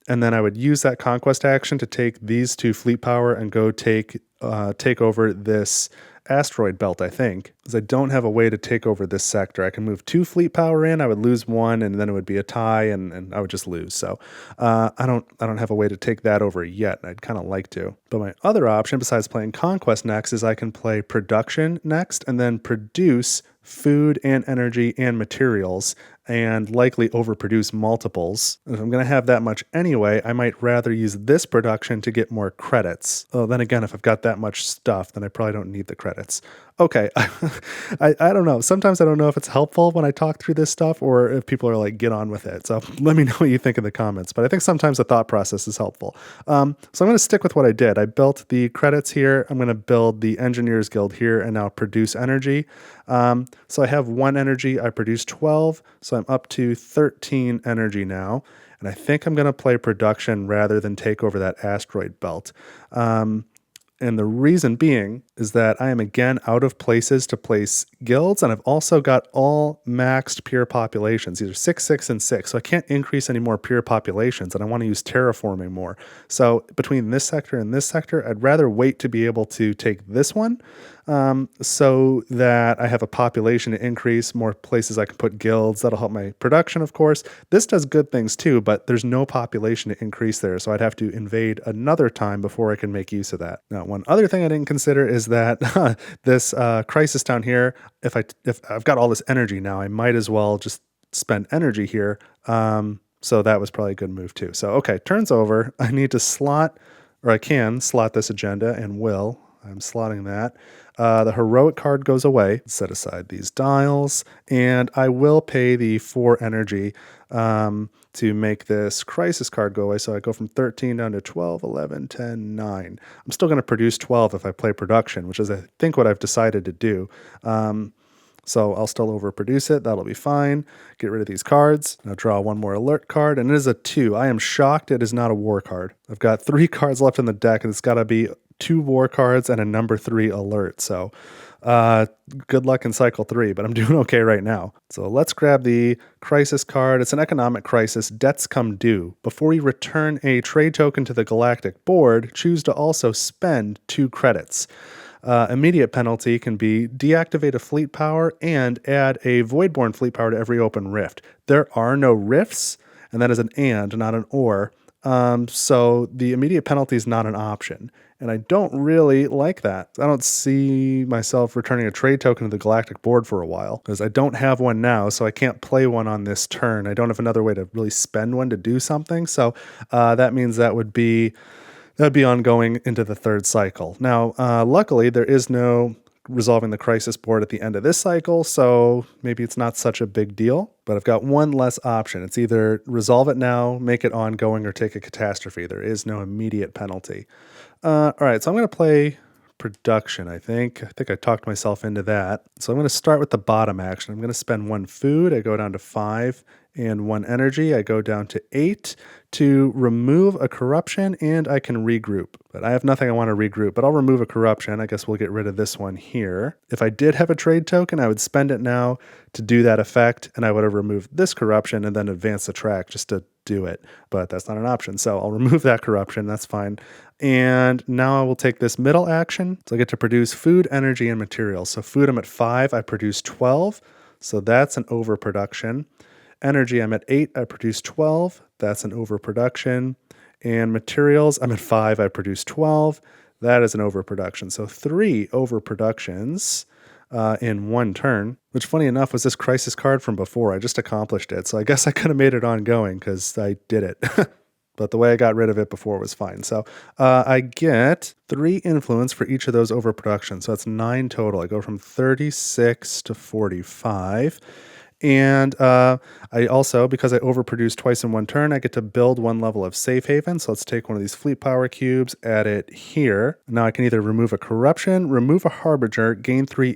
And then I would use that Conquest action to take these 2 fleet power and go take over this asteroid belt, I think, because I don't have a way to take over this sector. I can move 2 fleet power in, I would lose 1, and then it would be a tie, and I would just lose. So I don't have a way to take that over yet. I'd kind of like to. But my other option, besides playing Conquest next, is I can play Production next, and then produce food and energy and materials, and likely overproduce multiples. If I'm going to have that much anyway, I might rather use this production to get more credits. Oh, then again, if I've got that much stuff, then I probably don't need the credits. Okay, I don't know. Sometimes I don't know if it's helpful when I talk through this stuff, or if people are like, get on with it. So let me know what you think in the comments. But I think sometimes the thought process is helpful. So I'm going to stick with what I did. I built the credits here. I'm going to build the Engineers Guild here and now produce energy. So I have 1 energy. I produce 12. So I'm up to 13 energy now. And I think I'm going to play production rather than take over that asteroid belt. And the reason being is that I am again out of places to place guilds, and I've also got all maxed peer populations. These are 6, 6, and 6, so I can't increase any more peer populations, and I want to use terraforming more. So between this sector and this sector, I'd rather wait to be able to take this one, so that I have a population to increase, more places I can put guilds. That'll help my production, of course. This does good things too, but there's no population to increase there, so I'd have to invade another time before I can make use of that. Now, one other thing I didn't consider is that this crisis down here, if I've got all this energy now, I might as well just spend energy here. So that was probably a good move too. So, okay, turns over. I need to slot, or I can slot this agenda, and will. I'm slotting that. The heroic card goes away. Set aside these dials, and I will pay the 4 energy to make this crisis card go away. So I go from 13 down to 12, 11, 10, 9. I'm still going to produce 12 if I play production, which is, I think, what I've decided to do. So I'll still overproduce it. That'll be fine. Get rid of these cards. I'll draw 1 more alert card, and it is a 2. I am shocked it is not a war card. I've got 3 cards left in the deck, and it's got to be 2 war cards and a number 3 alert. So good luck in cycle 3, but I'm doing okay right now. So let's grab the crisis card. It's an economic crisis. Debts come due. Before you return a trade token to the Galactic board, choose to also spend 2 credits. Immediate penalty can be deactivate a fleet power and add a Voidborn fleet power to every open rift. There are no rifts, and that is an and, not an or. So the immediate penalty is not an option. And I don't really like that. I don't see myself returning a trade token to the Galactic board for a while, because I don't have one now, so I can't play one on this turn. I don't have another way to really spend one to do something. So that means that would be ongoing into the 3rd cycle. Now, luckily, there is no resolving the crisis board at the end of this cycle, so maybe it's not such a big deal, but I've got 1 less option. It's either resolve it now, make it ongoing, or take a catastrophe. There is no immediate penalty. All right, so I'm going to play production, I think. I think I talked myself into that. So I'm going to start with the bottom action. I'm going to spend 1 food. I go down to 5, and 1 energy. I go down to 8 to remove a corruption, and I can regroup. But I have nothing I want to regroup, but I'll remove a corruption. I guess we'll get rid of this one here. If I did have a trade token, I would spend it now to do that effect, and I would have removed this corruption and then advance the track just to do it. But that's not an option, so I'll remove that corruption. That's fine. And now I will take this middle action. So I get to produce food, energy, and materials. So food, I'm at 5. I produce 12. So that's an overproduction. Energy, I'm at 8, I produce 12. That's an overproduction. And materials, I'm at 5, I produce 12. That is an overproduction. So 3 overproductions in one turn, which funny enough was this crisis card from before. I just accomplished it. So I guess I could have made it ongoing because I did it. But the way I got rid of it before was fine. So I get 3 influence for each of those overproductions. So that's 9 total. I go from 36 to 45. And I also, because I overproduce twice in one turn, I get to build 1 level of safe haven. So let's take one of these fleet power cubes, add it here. Now I can either remove a corruption, remove a harbinger, gain 3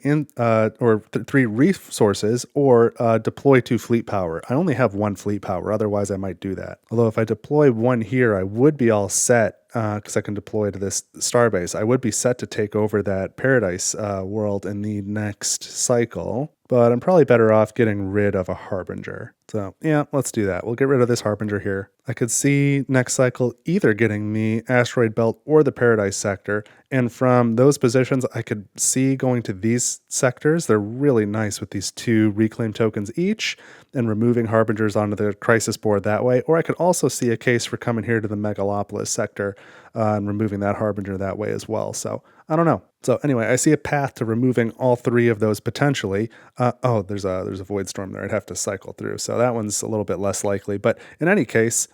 resources, or deploy 2 fleet power. I only have 1 fleet power, otherwise I might do that. Although if I deploy 1 here, I would be all set because I can deploy to this starbase. I would be set to take over that paradise world in the next cycle. But I'm probably better off getting rid of a harbinger. So yeah, let's do that. We'll get rid of this harbinger here. I could see next cycle either getting the asteroid belt or the paradise sector. And from those positions, I could see going to these sectors. They're really nice with these 2 reclaim tokens each and removing harbingers onto the crisis board that way. Or I could also see a case for coming here to the megalopolis sector and removing that harbinger that way as well. So I don't know. So anyway, I see a path to removing all 3 of those potentially. Oh, there's a void storm there. I'd have to cycle through. So that one's a little bit less likely. But in any case,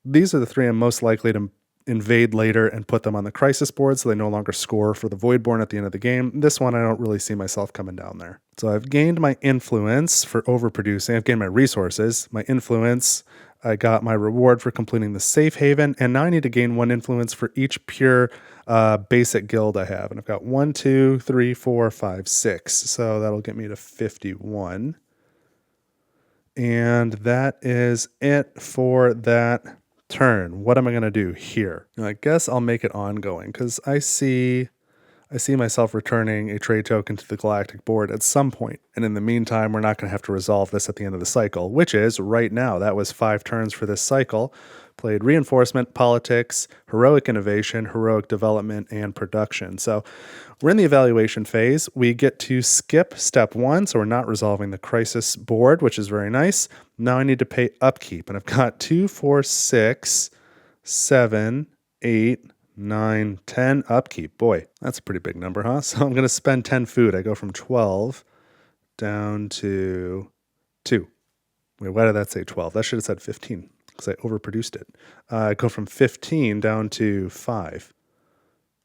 these are the 3 I'm most likely to invade later and put them on the crisis board so they no longer score for the Voidborn at the end of the game. This one, I don't really see myself coming down there. So I've gained my influence for overproducing. I've gained my resources, my influence. I got my reward for completing the safe haven, and now I need to gain 1 influence for each pure basic guild I have. And I've got 1, 2, 3, 4, 5, 6. So that'll get me to 51. And that is it for that turn. What am I going to do here? Now, I guess I'll make it ongoing because I see myself returning a trade token to the Galactic board at some point. And in the meantime, we're not going to have to resolve this at the end of the cycle, which is right now. That was 5 turns for this cycle. Played reinforcement, politics, heroic innovation, heroic development, and production. So we're in the evaluation phase. We get to skip step 1, so we're not resolving the crisis board, which is very nice. Now I need to pay upkeep, and I've got 2, 4, 6, 7, 8, 9, 10 upkeep. Boy, that's a pretty big number, huh? So I'm going to spend 10 food. I go from 12 down to 2. Wait, why did that say 12? That should have said 15 because I overproduced it. I go from 15 down to 5.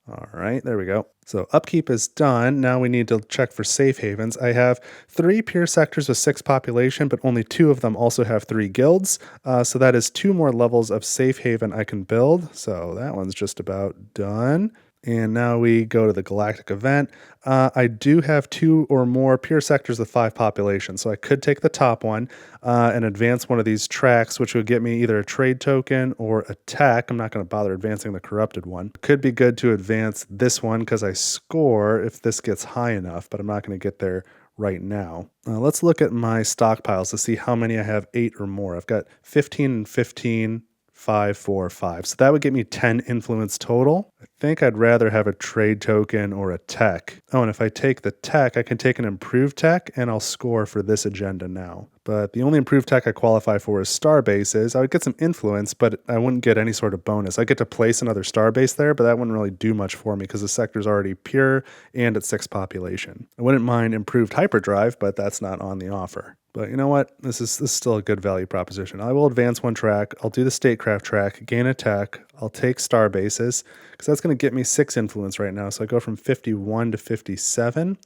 All right, there we go. So upkeep is done. Now we need to check for safe havens. I have 3 pure sectors with 6 population, but only 2 of them also have 3 guilds. So that is 2 more levels of safe haven I can build. So that one's just about done. And now we go to the Galactic event. I do have 2 or more pure sectors with 5 population, so I could take the top one and advance one of these tracks, which would get me either a trade token or a tech. I'm not going to bother advancing the corrupted one. Could be good to advance this one because I score if this gets high enough, but I'm not going to get there right now. Let's look at my stockpiles to see how many I have 8 or more. I've got 15 and 15. 5, 4, 5. So that would get me 10 influence total. I think I'd rather have a trade token or a tech. Oh, and if I take the tech, I can take an improved tech and I'll score for this agenda now. But the only improved tech I qualify for is star bases. I would get some influence, but I wouldn't get any sort of bonus. I get to place another star base there, but that wouldn't really do much for me because the sector's already pure and at 6 population. I wouldn't mind improved hyperdrive, but that's not on the offer. But you know what? This is still a good value proposition. I will advance 1 track. I'll do the statecraft track, gain a tech. I'll take star bases because that's going to get me 6 influence right now. So I go from 51 to 57.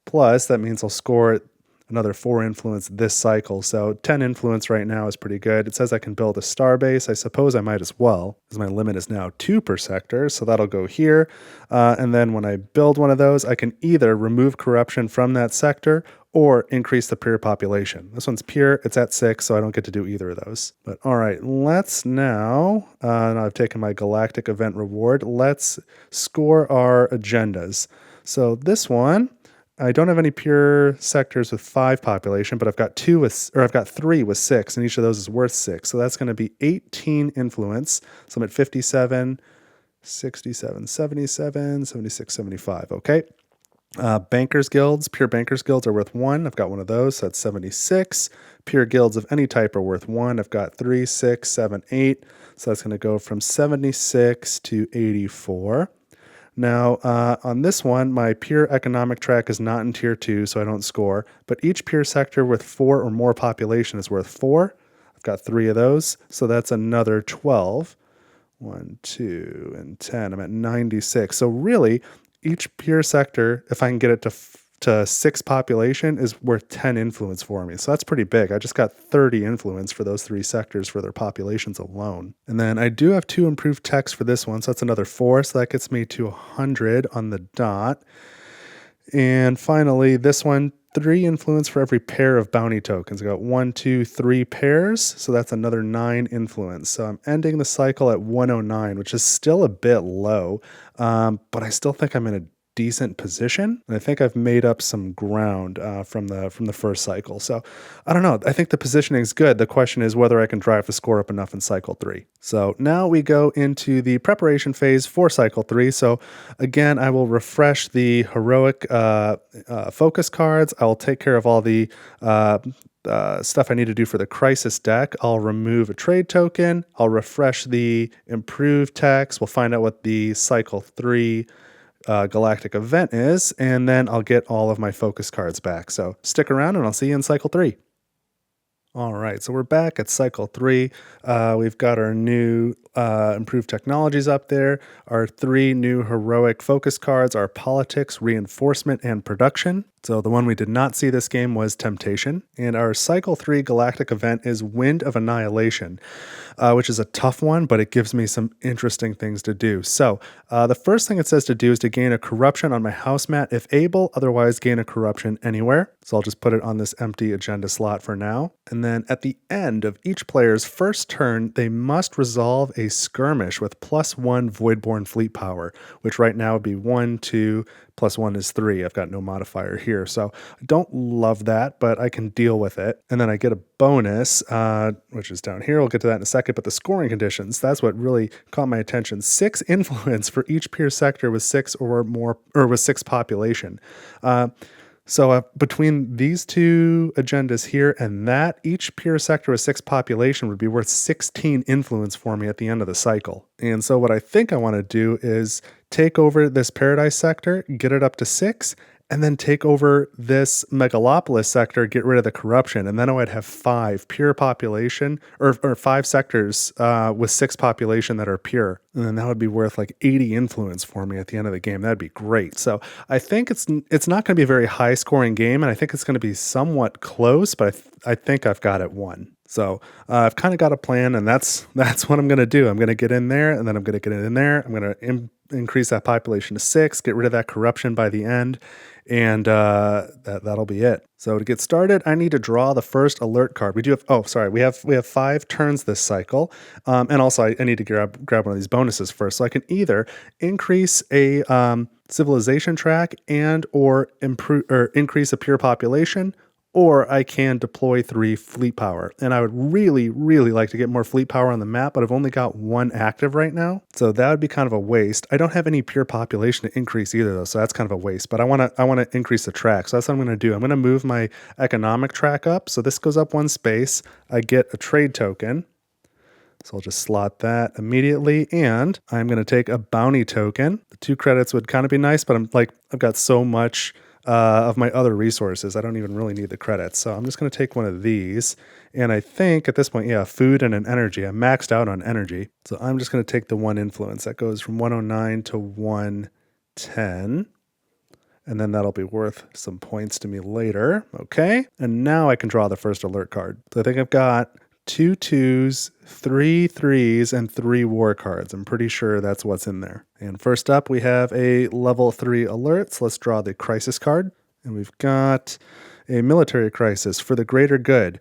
Plus, that means I'll score another 4 influence this cycle. So 10 influence right now is pretty good. It says I can build a star base. I suppose I might as well because my limit is now 2 per sector. So that'll go here. And then when I build one of those, I can either remove corruption from that sector or increase the pure population. This one's pure, it's at 6, so I don't get to do either of those. But all right, let's now I've taken my Galactic event reward, let's score our agendas. So this one, I don't have any pure sectors with 5 population, but I've got 3 with 6, and each of those is worth 6. So that's going to be 18 influence. So I'm at 57, 67, 77, 76, 75, okay? Bankers Guilds, pure Bankers Guilds are worth 1. I've got one of those, so that's 76. Pure Guilds of any type are worth 1. I've got 3, 6, 7, 8. So that's going to go from 76 to 84. Now, on this one, my pure economic track is not in tier 2, so I don't score, but each pure sector with 4 or more population is worth 4. I've got 3 of those, so that's another 12. 1, 2, and 10. I'm at 96. So really, each pure sector, if I can get it to 6 population, is worth 10 influence for me. So that's pretty big. I just got 30 influence for those 3 sectors for their populations alone. And then I do have 2 improved techs for this one, so that's another 4. So that gets me to 100 on the dot. And finally, this one, 3 influence for every pair of bounty tokens. I got 1, 2, 3 pairs, so that's another 9 influence. So I'm ending the cycle at 109, which is still a bit low, but I still think I'm in a decent position. And I think I've made up some ground from the first cycle. So I don't know. I think the positioning is good. The question is whether I can drive the score up enough in cycle 3. So now we go into the preparation phase for cycle 3. So again, I will refresh the heroic focus cards. I'll take care of all the stuff I need to do for the crisis deck. I'll remove a trade token. I'll refresh the improved text. We'll find out what the cycle 3 Galactic event is, and then I'll get all of my focus cards back. So stick around and I'll see you in cycle 3. All right, so we're back at cycle 3. We've got our new improved technologies up there, our 3 new heroic focus cards, our politics, reinforcement, and production. So the one we did not see this game was Temptation. And our cycle 3 Galactic event is Wind of Annihilation, which is a tough one, but it gives me some interesting things to do. So the first thing it says to do is to gain a corruption on my house mat if able, otherwise gain a corruption anywhere. So I'll just put it on this empty agenda slot for now. And then at the end of each player's first turn, they must resolve a skirmish with +1 Voidborn fleet power, which right now would be 1, 2, +1 is 3. I've got no modifier here. So I don't love that, but I can deal with it. And then I get a bonus, which is down here. We'll get to that in a second. But the scoring conditions, that's what really caught my attention. 6 influence for each peer sector with 6 or more, or with 6 population. So between these 2 agendas here and that, each peer sector with 6 population would be worth 16 influence for me at the end of the cycle. And so what I think I want to do is take over this Paradise sector, get it up to 6, and then take over this Megalopolis sector, get rid of the corruption, and then I would have 5 pure population, or 5 sectors with 6 population that are pure. And then that would be worth like 80 influence for me at the end of the game. That'd be great. So I think it's not going to be a very high scoring game, and I think it's going to be somewhat close, but I think I've got it won. So I've kind of got a plan, and that's what I'm going to do. I'm going to get in there, and then I'm going to get in there. I'm going to increase that population to 6, get rid of that corruption by the end, and that'll be it. So to get started, I need to draw the first alert card. We have 5 turns this cycle, and also I need to grab one of these bonuses first. So I can either increase a civilization track and or increase a pure population, or I can deploy 3 fleet power. And I would really, really like to get more fleet power on the map, but I've only got 1 active right now. So that would be kind of a waste. I don't have any pure population to increase either though, so that's kind of a waste. But I want to increase the track. So that's what I'm going to do. I'm going to move my economic track up. So this goes up 1 space. I get a trade token. So I'll just slot that immediately, and I'm going to take a bounty token. The 2 credits would kind of be nice, but I've got so much of my other resources, I don't even really need the credits. So I'm just going to take one of these, and I think at this point, food and an energy. I'm maxed out on energy. So I'm just going to take the 1 influence. That goes from 109 to 110. And then that'll be worth some points to me later. Okay. And now I can draw the first alert card. So I think I've got 2 2s, 3 3s, and 3 war cards. I'm pretty sure that's what's in there. And first up, we have a level 3 alert. So let's draw the crisis card. And we've got a military crisis for the greater good.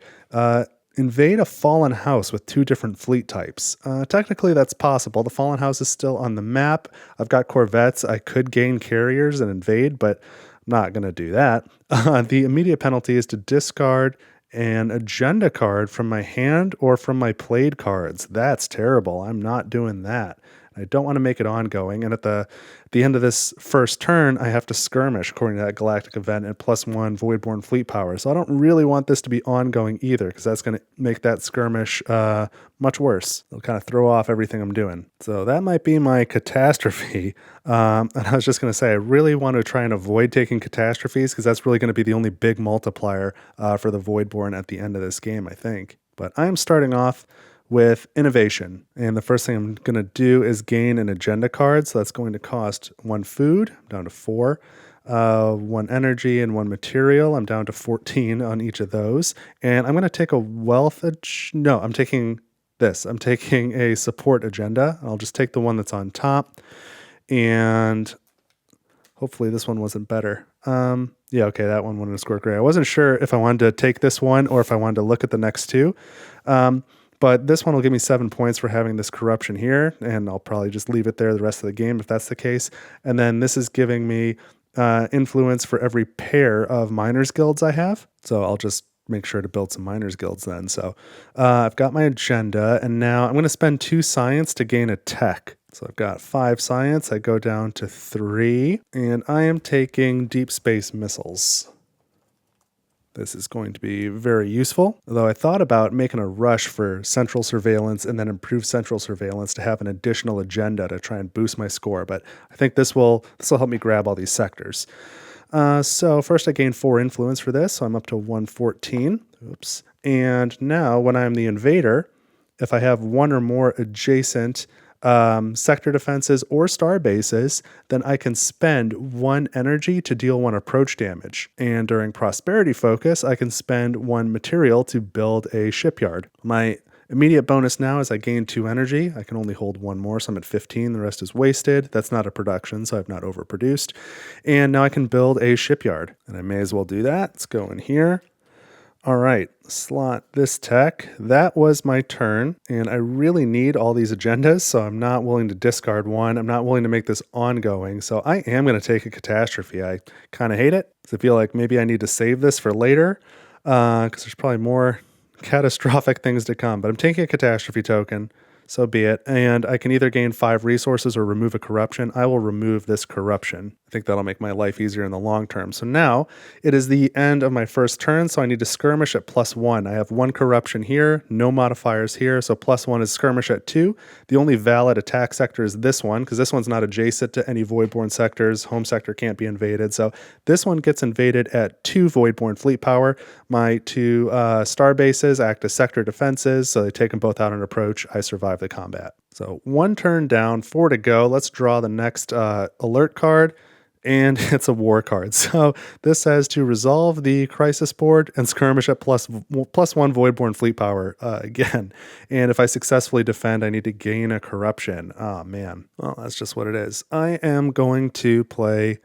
Invade a fallen house with 2 different fleet types. Technically, that's possible. The fallen house is still on the map. I've got corvettes. I could gain carriers and invade, but I'm not going to do that. The immediate penalty is to discard an agenda card from my hand or from my played cards. That's terrible. I'm not doing that. I don't want to make it ongoing. And at the end of this first turn, I have to skirmish according to that Galactic event at +1 Voidborn fleet power. So I don't really want this to be ongoing either, because that's going to make that skirmish much worse. It'll kind of throw off everything I'm doing. So that might be my catastrophe. And I was just going to say, I really want to try and avoid taking catastrophes, because that's really going to be the only big multiplier for the Voidborn at the end of this game, I think. But I'm starting off with innovation. And the first thing I'm going to do is gain an agenda card. So that's going to cost 1 food, I'm down to 4, 1 energy, and 1 material. I'm down to 14 on each of those. And I'm going to take a wealth. No, I'm taking this. I'm taking a support agenda. I'll just take the one that's on top. And hopefully this one wasn't better. Yeah, okay, that one wanted to score great. I wasn't sure if I wanted to take this one or if I wanted to look at the next two. But this one will give me 7 points for having this corruption here, and I'll probably just leave it there the rest of the game if that's the case. And then this is giving me influence for every pair of miners guilds I have. So I'll just make sure to build some miners guilds then. So I've got my agenda, and now I'm going to spend 2 science to gain a tech. So I've got 5 science, I go down to 3, and I am taking deep space missiles. This is going to be very useful, although I thought about making a rush for central surveillance and then improve central surveillance to have an additional agenda to try and boost my score, but I think this will help me grab all these sectors. So first I gained 4 influence for this, so I'm up to 114. Oops. And now when I'm the invader, if I have 1 or more adjacent sector defenses or star bases, then I can spend 1 energy to deal 1 approach damage. And during prosperity focus, I can spend 1 material to build a shipyard. My immediate bonus now is I gain 2 energy. I can only hold 1 more, so I'm at 15. The rest is wasted. That's not a production, so I've not overproduced. And now I can build a shipyard, and I may as well do that. Let's go in here. All right, slot this tech. That was my turn, and I really need all these agendas, so I'm not willing to discard 1. I'm not willing to make this ongoing, so I am going to take a catastrophe. I kind of hate it, because I feel like maybe I need to save this for later, because there's probably more catastrophic things to come. But I'm taking a catastrophe token, so be it. And I can either gain 5 resources or remove a corruption. I will remove this corruption. I think that'll make my life easier in the long term. So now it is the end of my first turn, so I need to skirmish at +1. I have 1 corruption here, no modifiers here, so +1 is skirmish at 2. The only valid attack sector is this one, because this one's not adjacent to any Voidborn sectors. Home sector can't be invaded, so this one gets invaded at 2 Voidborn fleet power. My 2 star bases act as sector defenses, so they take them both out on approach. I survive the combat. So 1 turn down, 4 to go. Let's draw the next alert card, and it's a war card. So this says to resolve the crisis board and skirmish at +1 Voidborn fleet power again. And if I successfully defend, I need to gain a corruption. Oh man, well that's just what it is. I am going to play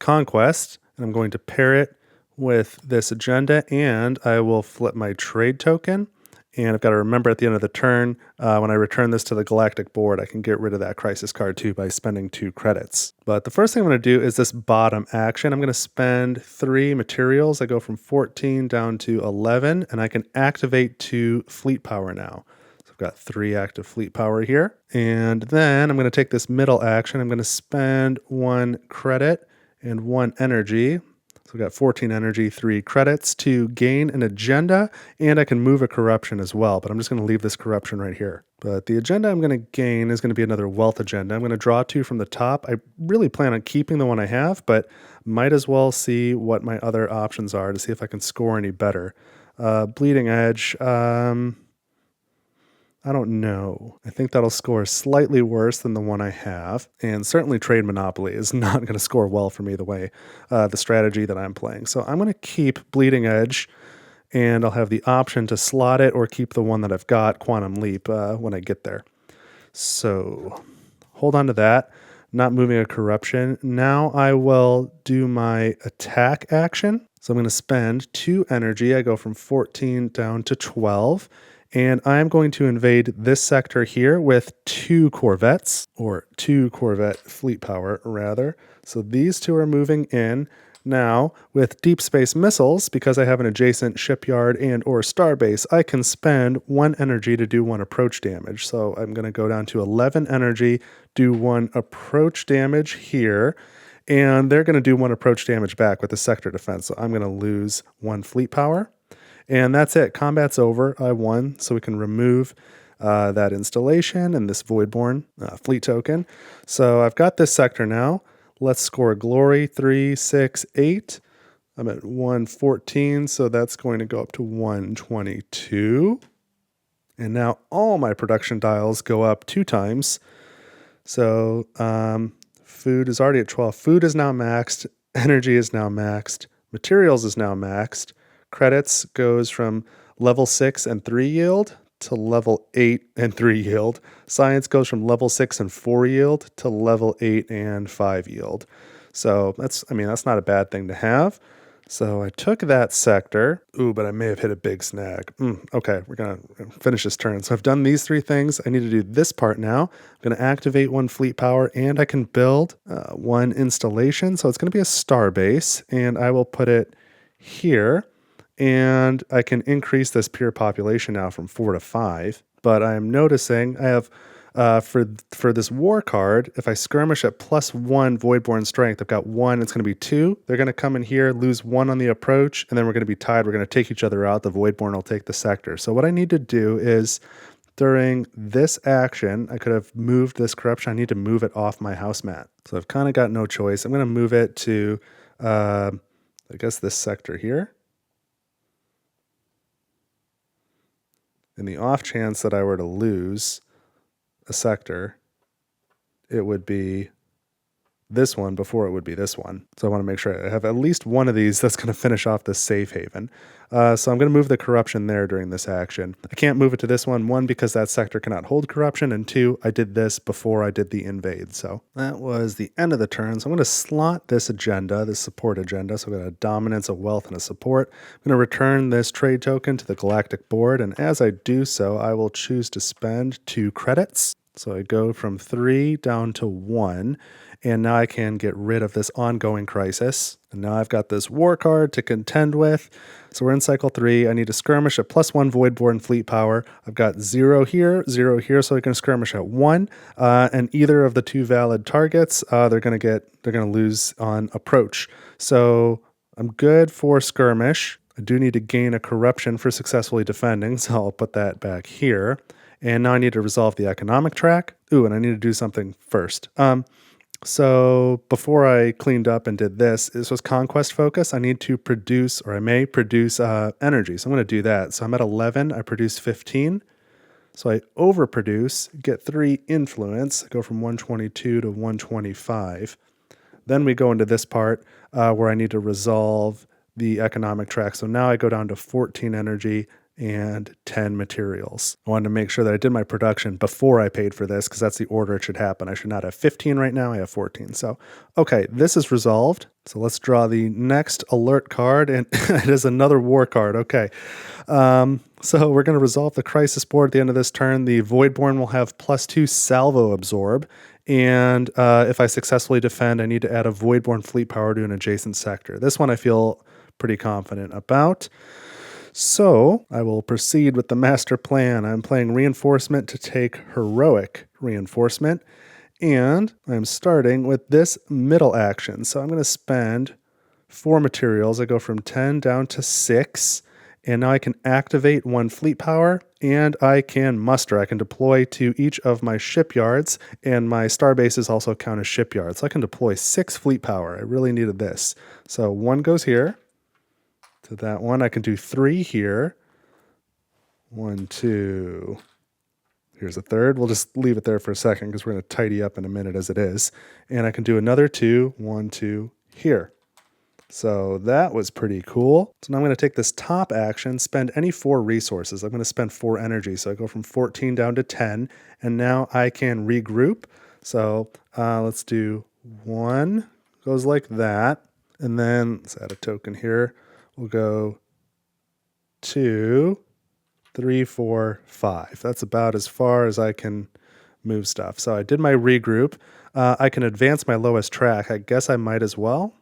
Conquest, and I'm going to pair it with this agenda, and I will flip my trade token. And I've got to remember at the end of the turn, when I return this to the Galactic board, I can get rid of that crisis card too by spending 2 credits. But the first thing I'm going to do is this bottom action. I'm going to spend 3 materials. I go from 14 down to 11, and I can activate 2 fleet power now. So I've got 3 active fleet power here. And then I'm going to take this middle action. I'm going to spend 1 credit and 1 energy. So we've got 14 energy, 3 credits to gain an agenda, and I can move a corruption as well, but I'm just going to leave this corruption right here. But the agenda I'm going to gain is going to be another wealth agenda. I'm going to draw 2 from the top. I really plan on keeping the one I have, but might as well see what my other options are to see if I can score any better. Bleeding Edge, I don't know. I think that'll score slightly worse than the one I have. And certainly Trade Monopoly is not going to score well for me the way the strategy that I'm playing. So I'm going to keep Bleeding Edge, and I'll have the option to slot it or keep the one that I've got, Quantum Leap, when I get there. So hold on to that. Not moving a corruption. Now I will do my attack action. So I'm going to spend 2 energy. I go from 14 down to 12. And I'm going to invade this sector here with 2 corvettes, or 2 corvette fleet power, rather. So these 2 are moving in. Now, with deep space missiles, because I have an adjacent shipyard and or starbase, I can spend 1 energy to do 1 approach damage. So I'm going to go down to 11 energy, do 1 approach damage here, and they're going to do 1 approach damage back with the sector defense. So I'm going to lose 1 fleet power. And that's it. Combat's over. I won. So we can remove that installation and this Voidborn fleet token. So I've got this sector now. Let's score glory 3, 6, 8. I'm at 114, so that's going to go up to 122. And now all my production dials go up 2 times. So food is already at 12. Food is now maxed. Energy is now maxed. Materials is now maxed. Credits goes from level 6 and 3 yield to level 8 and 3 yield. Science goes from level 6 and 4 yield to level 8 and 5 yield. So that's not a bad thing to have. So I took that sector. Ooh, but I may have hit a big snag. Okay, we're going to finish this turn. So I've done these 3 things. I need to do this part now. I'm going to activate 1 fleet power, and I can build 1 installation. So it's going to be a star base, and I will put it here. And I can increase this pure population now from 4 to 5. But I'm noticing I have, for this war card, if I skirmish at +1 Voidborn strength, I've got 1, it's going to be 2. They're going to come in here, lose 1 on the approach, and then we're going to be tied. We're going to take each other out. The Voidborn will take the sector. So what I need to do is, during this action, I could have moved this corruption. I need to move it off my house mat. So I've kind of got no choice. I'm going to move it to, I guess, this sector here. In the off chance that I were to lose a sector, it would be this one before it would be this one. So I want to make sure I have at least one of these that's going to finish off this safe haven. So I'm going to move the corruption there during this action. I can't move it to this one. 1, because that sector cannot hold corruption. And 2, I did this before I did the invade. So that was the end of the turn. So I'm going to slot this agenda, this support agenda. So I've got a dominance, a wealth, and a support. I'm going to return this trade token to the Galactic board. And as I do so, I will choose to spend 2 credits. So I go from 3 down to 1, and now I can get rid of this ongoing crisis. And now I've got this war card to contend with. So we're in cycle 3. I need to skirmish at +1 Voidborn fleet power. I've got 0 here, 0 here, so I can skirmish at 1. And either of the 2 valid targets, they're going to lose on approach. So I'm good for skirmish. I do need to gain a corruption for successfully defending, so I'll put that back here. And now I need to resolve the economic track. Ooh, and I need to do something first. So before I cleaned up and did this was Conquest focus. I need to produce, or I may produce energy. So I'm going to do that. So I'm at 11. I produce 15. So I overproduce, get 3 influence, go from 122 to 125. Then we go into this part where I need to resolve the economic track. So now I go down to 14 energy and 10 materials. I wanted to make sure that I did my production before I paid for this, because that's the order it should happen. I should not have 15 right now, I have 14. So, okay, this is resolved. So let's draw the next alert card, and it is another war card. Okay, so we're going to resolve the crisis board at the end of this turn. The Voidborn will have +2 salvo absorb, and if I successfully defend, I need to add a Voidborn fleet power to an adjacent sector. This one I feel pretty confident about. So I will proceed with the master plan. I'm playing reinforcement to take heroic reinforcement, and I'm starting with this middle action. So I'm going to spend 4 materials. I go from 10 down to 6, and now I can activate 1 fleet power, and I can muster. I can deploy to each of my shipyards, and my star bases also count as shipyards. So I can deploy 6 fleet power. I really needed this. So 1 goes here. To that one, I can do 3 here. 1, 2. Here's a third. We'll just leave it there for a second because we're going to tidy up in a minute as it is. And I can do another 2, 1, 2 here. So that was pretty cool. So now I'm going to take this top action, spend any 4 resources. I'm going to spend 4 energy. So I go from 14 down to 10, and now I can regroup. So let's do 1, goes like that. And then let's add a token here. We'll go 2, 3, 4, 5. That's about as far as I can move stuff. So I did my regroup. I can advance my lowest track. I guess I might as well.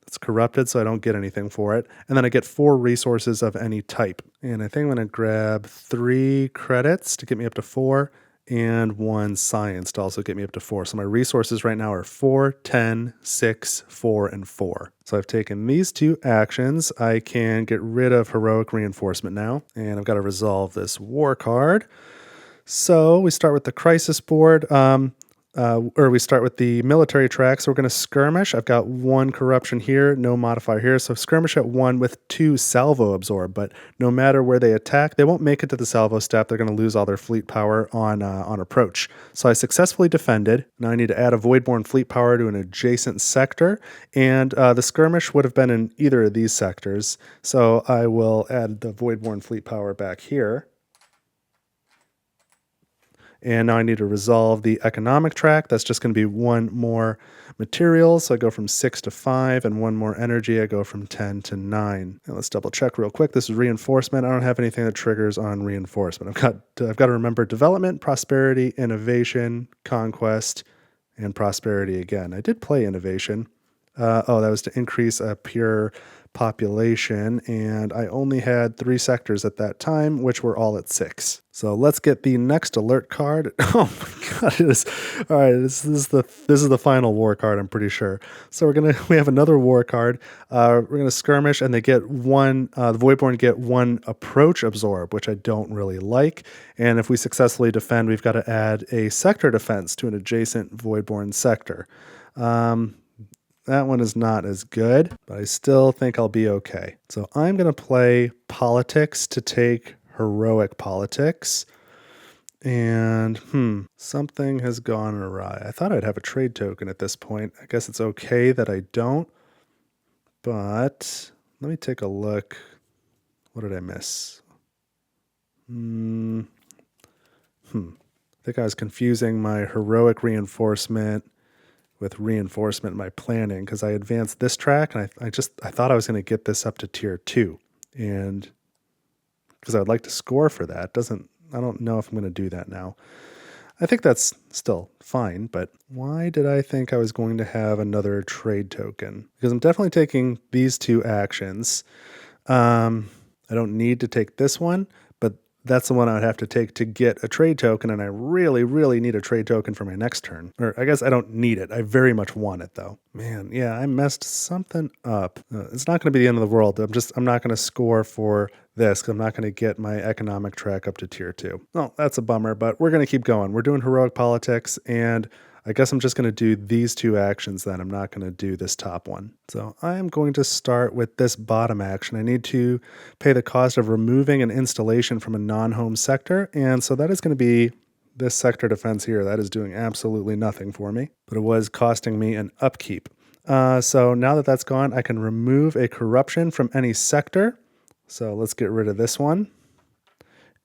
It's corrupted, so I don't get anything for it. And then I get 4 resources of any type. And I think I'm going to grab 3 credits to get me up to 4 and 1 science to also get me up to 4. So my resources right now are 4, 10, 6, 4, and 4. So I've taken these 2 actions. I can get rid of heroic reinforcement now. And I've got to resolve this war card. So we start with the crisis board. Or we start with the military track. So we're going to skirmish. I've got 1 corruption here, no modifier here. So skirmish at 1 with 2 salvo absorb. But no matter where they attack, they won't make it to the salvo step. They're going to lose all their fleet power on approach. So I successfully defended. Now I need to add a Voidborn fleet power to an adjacent sector. And the skirmish would have been in either of these sectors. So I will add the Voidborn fleet power back here. And now I need to resolve the economic track. That's just going to be 1 more material. So I go from 6 to 5, and 1 more energy. I go from 10 to 9. Now let's double check real quick. This is reinforcement. I don't have anything that triggers on reinforcement. I've got to remember development, prosperity, innovation, conquest, and prosperity again. I did play innovation. That was to increase a pure population, and I only had 3 sectors at that time, which were all at 6. So let's get the next alert card. Oh my god, it is all right. This is the final war card, I'm pretty sure. So we have another war card. We're gonna skirmish, and they get 1. The Voidborn get 1 approach absorb, which I don't really like. And if we successfully defend, we've got to add a sector defense to an adjacent Voidborn sector. That one is not as good, but I still think I'll be okay. So I'm going to play politics to take heroic politics. And something has gone awry. I thought I'd have a trade token at this point. I guess it's okay that I don't. But let me take a look. What did I miss? I think I was confusing my heroic reinforcement with reinforcement in my planning, because I advanced this track and I thought I was going to get this up to tier 2, and because I would like to score for that. I don't know if I'm going to do that now. I think that's still fine, but why did I think I was going to have another trade token? Because I'm definitely taking these 2 actions. I don't need to take this one, but that's the one I would have to take to get a trade token, and I really, really need a trade token for my next turn. Or I guess I don't need it. I very much want it, though. Man, yeah, I messed something up. It's not going to be the end of the world. I'm not going to score for this, because I'm not going to get my economic track up to tier 2. Well, that's a bummer, but we're going to keep going. We're doing heroic politics, and I guess I'm just going to do these 2 actions then. I'm not going to do this top one. So I am going to start with this bottom action. I need to pay the cost of removing an installation from a non-home sector. And so that is going to be this sector defense here. That is doing absolutely nothing for me, but it was costing me an upkeep. So now that that's gone, I can remove a corruption from any sector. So let's get rid of this one.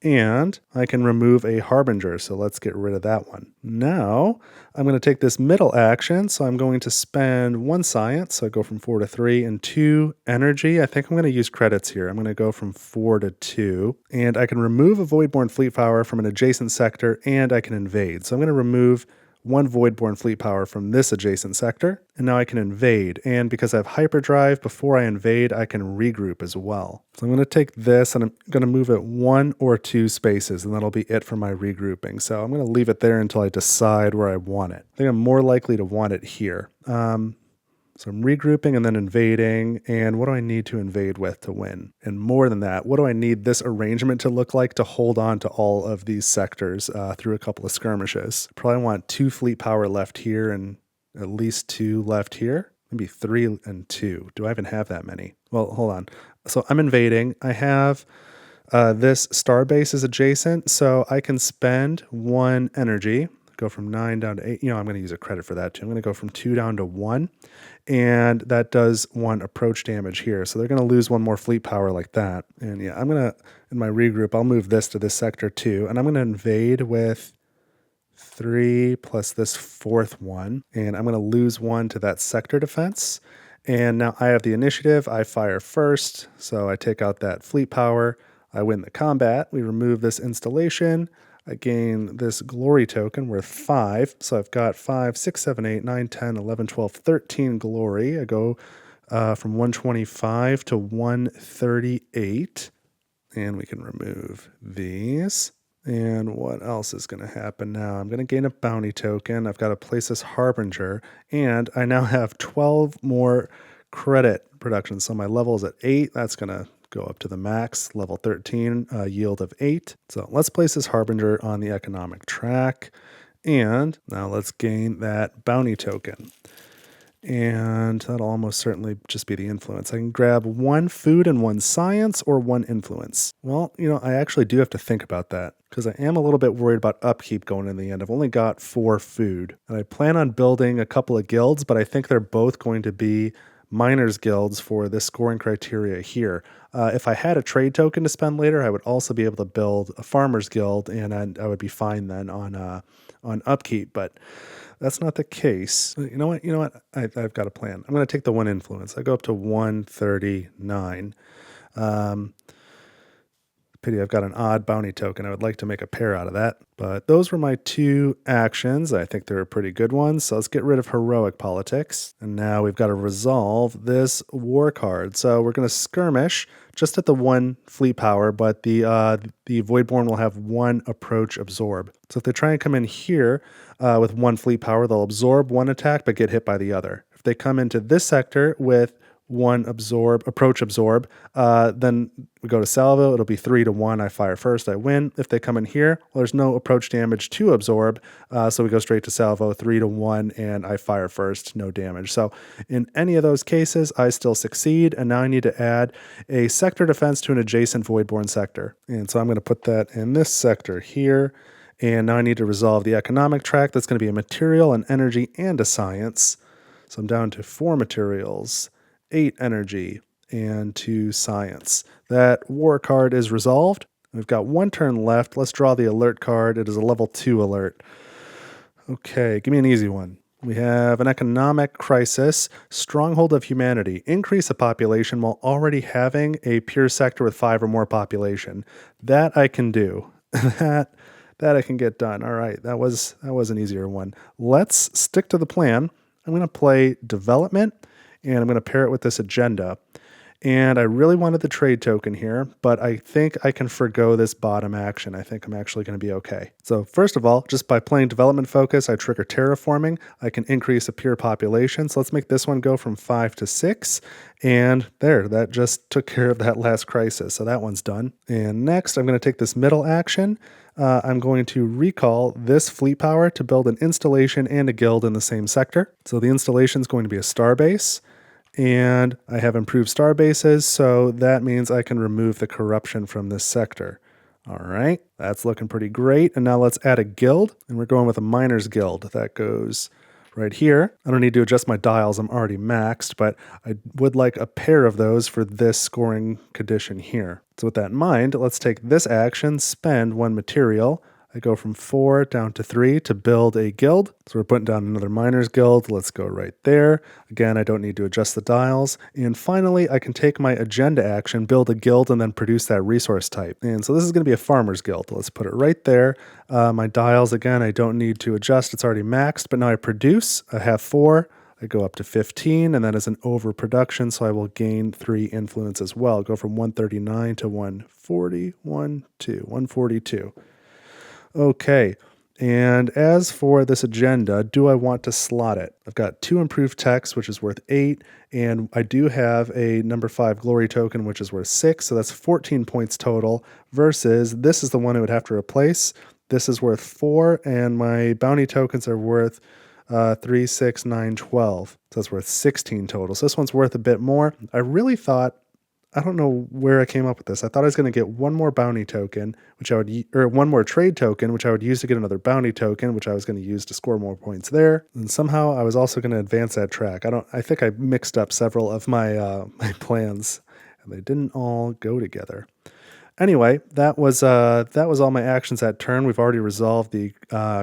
And I can remove a harbinger, so let's get rid of that one. Now, I'm going to take this middle action, so I'm going to spend 1 science, so I go from 4 to 3, and 2 energy. I think I'm going to use credits here. I'm going to go from 4 to 2, and I can remove a Voidborn fleet power from an adjacent sector, and I can invade. So I'm going to remove 1 Voidborn fleet power from this adjacent sector, and now I can invade. And because I have hyperdrive, before I invade, I can regroup as well. So I'm going to take this, and I'm going to move it 1 or 2 spaces, and that'll be it for my regrouping. So I'm going to leave it there until I decide where I want it. I think I'm more likely to want it here. So I'm regrouping and then invading, and what do I need to invade with to win? And more than that, what do I need this arrangement to look like to hold on to all of these sectors through a couple of skirmishes? Probably want 2 fleet power left here and at least 2 left here. Maybe 3 and 2. Do I even have that many? Well, hold on. So I'm invading. I have this starbase is adjacent, so I can spend 1 energy, go from 9 down to 8. I'm going to use a credit for that too. I'm going to go from 2 down to 1. And that does 1 approach damage here. So they're going to lose 1 more fleet power like that. And yeah, I'm going to, in my regroup, I'll move this to this sector too. And I'm going to invade with 3 plus this 4th one. And I'm going to lose 1 to that sector defense. And now I have the initiative. I fire first. So I take out that fleet power. I win the combat. We remove this installation. I gain this glory token worth 5. So I've got 5, 6, 7, 8, 9, 10, 11, 12, 13 glory. I go from 125 to 138. And we can remove these. And what else is going to happen now? I'm going to gain a bounty token. I've got to place this Harbinger. And I now have 12 more credit production. So my level is at 8. That's going to go up to the max. Level 13, yield of 8. So let's place this Harbinger on the economic track. And now let's gain that bounty token. And that'll almost certainly just be the influence. I can grab 1 food and 1 science or 1 influence. Well, I actually do have to think about that because I am a little bit worried about upkeep going in the end. I've only got 4 food. And I plan on building a couple of guilds, but I think they're both going to be miners guilds for this scoring criteria here. If I had a trade token to spend later, I would also be able to build a farmers guild, and I would be fine then on upkeep. But that's not the case. You know what? I've got a plan. I'm going to take the 1 influence. I go up to 139. Pity I've got an odd bounty token. I would like to make a pair out of that. But those were my 2 actions. I think they're pretty good ones. So let's get rid of heroic politics. And now we've got to resolve this war card. So we're going to skirmish just at the 1 fleet power, but the Voidborn will have 1 approach absorb. So if they try and come in here with 1 fleet power, they'll absorb 1 attack but get hit by the other. If they come into this sector with 1 approach absorb, then we go to salvo. It'll be 3-1. I fire first, I win. If they come in here, well, there's no approach damage to absorb, so we go straight to salvo, 3-1, and I fire first, no damage. So in any of those cases, I still succeed, and now I need to add a sector defense to an adjacent Voidborn sector. And so I'm going to put that in this sector here, and now I need to resolve the economic track. That's going to be a material, an energy, and a science. So I'm down to 4 materials, 8 energy, and 2 science. That war card is resolved. We've got 1 turn left. Let's draw the alert card. It is a level 2 alert. Okay, give me an easy one. We have an economic crisis, stronghold of humanity. Increase the population while already having a pure sector with 5 or more population. That I can do. That I can get done. All right, that was an easier one. Let's stick to the plan. I'm going to play development, and I'm going to pair it with this agenda. And I really wanted the trade token here, but I think I can forgo this bottom action. I think I'm actually going to be okay. So first of all, just by playing development focus, I trigger terraforming. I can increase a pure population. So let's make this one go from 5 to 6. And there, that just took care of that last crisis. So that one's done. And next, I'm going to take this middle action. I'm going to recall this fleet power to build an installation and a guild in the same sector. So the installation is going to be a star base. And I have improved star bases, so that means I can remove the corruption from this sector. All right, that's looking pretty great. And now let's add a guild, and we're going with a miners guild. That goes right here. I don't need to adjust my dials, I'm already maxed, but I would like a pair of those for this scoring condition here. So with that in mind, let's take this action, spend 1 material. I go from 4 down to 3 to build a guild. So we're putting down another miners guild. Let's go right there. Again, I don't need to adjust the dials. And finally, I can take my agenda action, build a guild, and then produce that resource type. And so this is going to be a farmers guild. Let's put it right there. My dials, again, I don't need to adjust. It's already maxed, but now I produce. I have 4. I go up to 15, and that is an overproduction, so I will gain 3 influence as well. Go from 139 to 142. Okay, and as for this agenda, do I want to slot it? I've got 2 improved text, which is worth 8, and I do have a number 5 glory token, which is worth 6, so that's 14 points total, versus this is the one I would have to replace. This is worth 4, and my bounty tokens are worth 3, 6, 9, 12. So that's worth 16 total. So this one's worth a bit more. I really thought, I don't know where I came up with this. I thought I was going to get 1 more bounty token, or 1 more trade token, which I would use to get another bounty token, which I was going to use to score more points there. And somehow I was also going to advance that track. I think I mixed up several of my my plans, and they didn't all go together. Anyway, that was all my actions that turn. We've already resolved the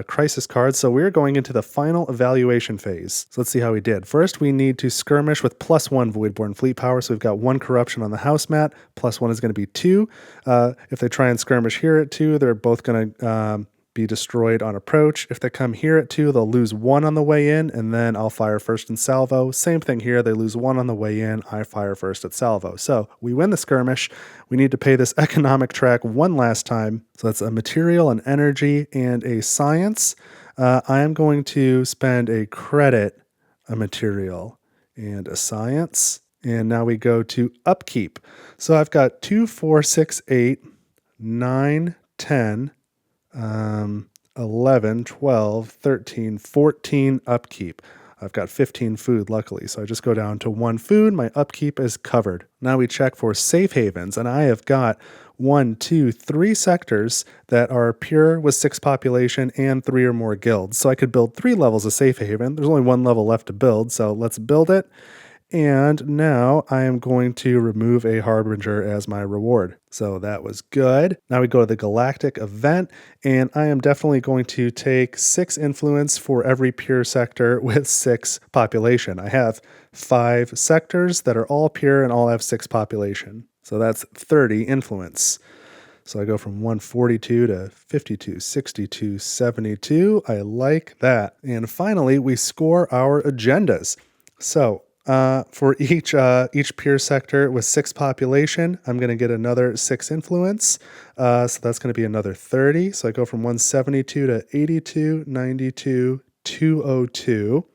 crisis cards, so we're going into the final evaluation phase. So let's see how we did. First, we need to skirmish with +1 Voidborn fleet power, so we've got 1 corruption on the house mat. +1 is going to be 2. If they try and skirmish here at 2, they're both going to be destroyed on approach. If they come here at 2, they'll lose 1 on the way in, and then I'll fire first and salvo. Same thing here. They lose 1 on the way in. I fire first at salvo. So we win the skirmish. We need to pay this economic track one last time. So that's a material, an energy, and a science. I am going to spend a credit, a material, and a science. And now we go to upkeep. So I've got 2, 4, 6, 8, 9, 10, 11, 12, 13, 14 upkeep. I've got 15 food, luckily, so I just go down to 1 food. My upkeep is covered. Now we check for safe havens, and I have got 1, 2, 3 sectors that are pure with 6 population and 3 or more guilds. So I could build 3 levels of safe haven. There's only 1 level left to build, so let's build it. And now I am going to remove a Harbinger as my reward. So that was good. Now we go to the Galactic event, and I am definitely going to take 6 influence for every pure sector with 6 population. I have 5 sectors that are all pure and all have 6 population. So that's 30 influence. So I go from 142 to 52, 62, 72. I like that. And finally, we score our agendas. So for each peer sector with 6 population, I'm going to get another 6 influence. So that's going to be another 30. So I go from 172 to 82, 92, 202.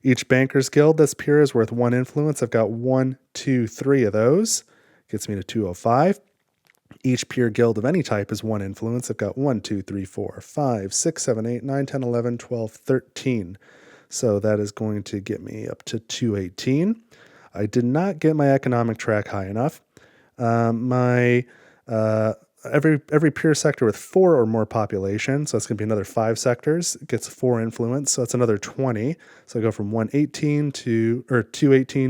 Each Bankers Guild that's pure is worth 1 influence. I've got 1, 2, 3 of those. Gets me to 205. Each pure guild of any type is 1 influence. I've got 1, 2, 3, 4, 5, 6, 7, 8, 9, 10, 11, 12, 13. So that is going to get me up to 218. I did not get my economic track high enough. Every pure sector with 4 or more population, so that's going to be another 5 sectors, gets 4 influence, so that's another 20. So I go from 218 to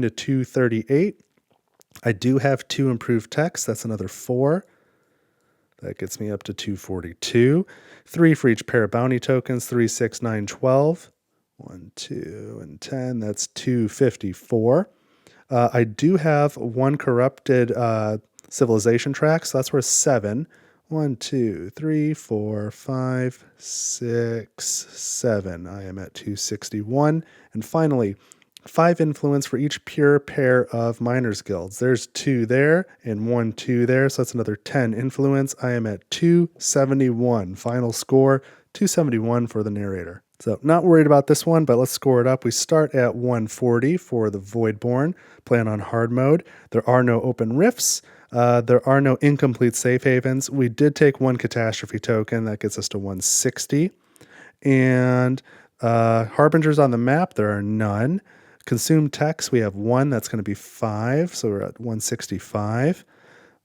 238. I do have 2 improved techs, that's another 4. That gets me up to 242. 3 for each pair of bounty tokens, 3, 6, 9, 12. 1, 2, and 10, that's 254. I do have 1 corrupted civilization track, so that's worth 7. 1, 2, 3, 4, 5, 6, 7. I am at 261. And finally, 5 influence for each pure pair of miners guilds. There's 2 there and 1, 2 there, so that's another 10 influence. I am at 271. Final score, 271 for the narrator. So not worried about this one, but let's score it up. We start at 140 for the Voidborn, playing on hard mode. There are no open rifts. There are no incomplete safe havens. We did take 1 catastrophe token. That gets us to 160. And harbingers on the map, there are none. Consumed techs, we have 1. That's going to be 5, so we're at 165.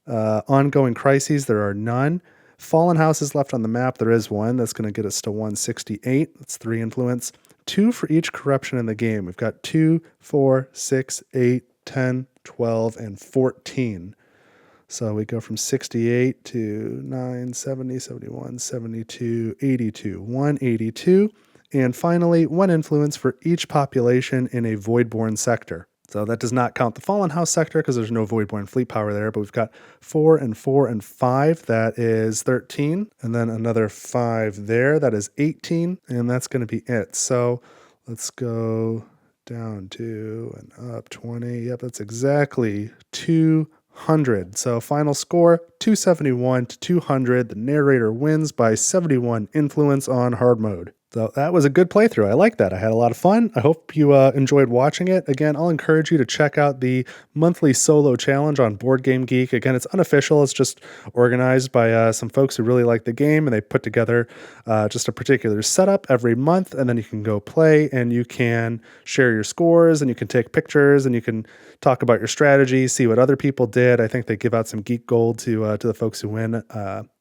Ongoing crises, there are none. Fallen houses left on the map, there is 1. That's going to get us to 168. That's 3 influence. 2 for each corruption in the game. We've got 2, 4, 6, 8, 10, 12, and 14. So we go from 68 to 9, 70, 71, 72, 82, 182. And finally, 1 influence for each population in a Voidborn sector. So that does not count the Fallen House sector because there's no Voidborn fleet power there, but we've got 4 and 4 and 5, that is 13, and then another 5 there, that is 18, and that's going to be it. So let's go down 2 and up 20. Yep, that's exactly 200. So final score, 271 to 200. The narrator wins by 71 influence on hard mode. So that was a good playthrough. I like that. I had a lot of fun. I hope you enjoyed watching it. Again, I'll encourage you to check out the monthly solo challenge on Board Game Geek. Again, it's unofficial. It's just organized by some folks who really like the game, and they put together just a particular setup every month, and then you can go play, and you can share your scores, and you can take pictures, and you can talk about your strategy, see what other people did. I think they give out some geek gold to the folks who win.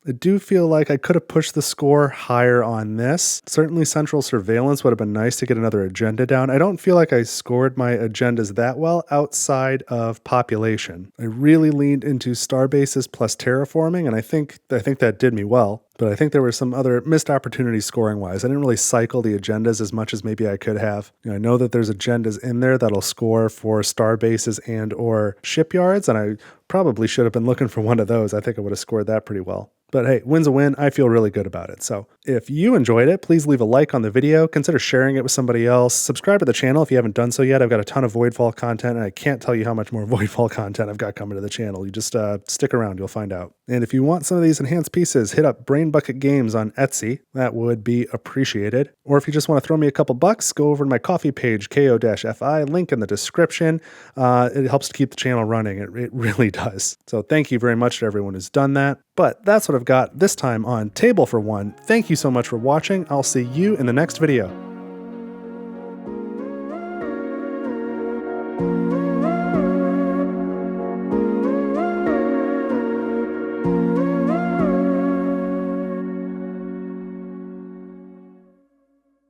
I do feel like I could have pushed the score higher on this. Certainly Central Surveillance would have been nice to get another agenda down. I don't feel like I scored my agendas that well outside of population. I really leaned into starbases plus terraforming, and I think that did me well. But I think there were some other missed opportunities scoring-wise. I didn't really cycle the agendas as much as maybe I could have. I know that there's agendas in there that'll score for star bases and or shipyards, and I probably should have been looking for one of those. I think I would have scored that pretty well. But hey, win's a win. I feel really good about it. So if you enjoyed it, please leave a like on the video, consider sharing it with somebody else, subscribe to the channel if you haven't done so yet. I've got a ton of Voidfall content, and I can't tell you how much more Voidfall content I've got coming to the channel. You just stick around, you'll find out. And if you want some of these enhanced pieces, hit up Brain Bucket Games on Etsy. That would be appreciated. Or if you just want to throw me a couple bucks, go over to my Ko-fi page, ko-fi, link in the description. It helps to keep the channel running. It really does. So thank you very much to everyone who's done that. But that's what I've got this time on Table for One. Thank you so much for watching. I'll see you in the next video.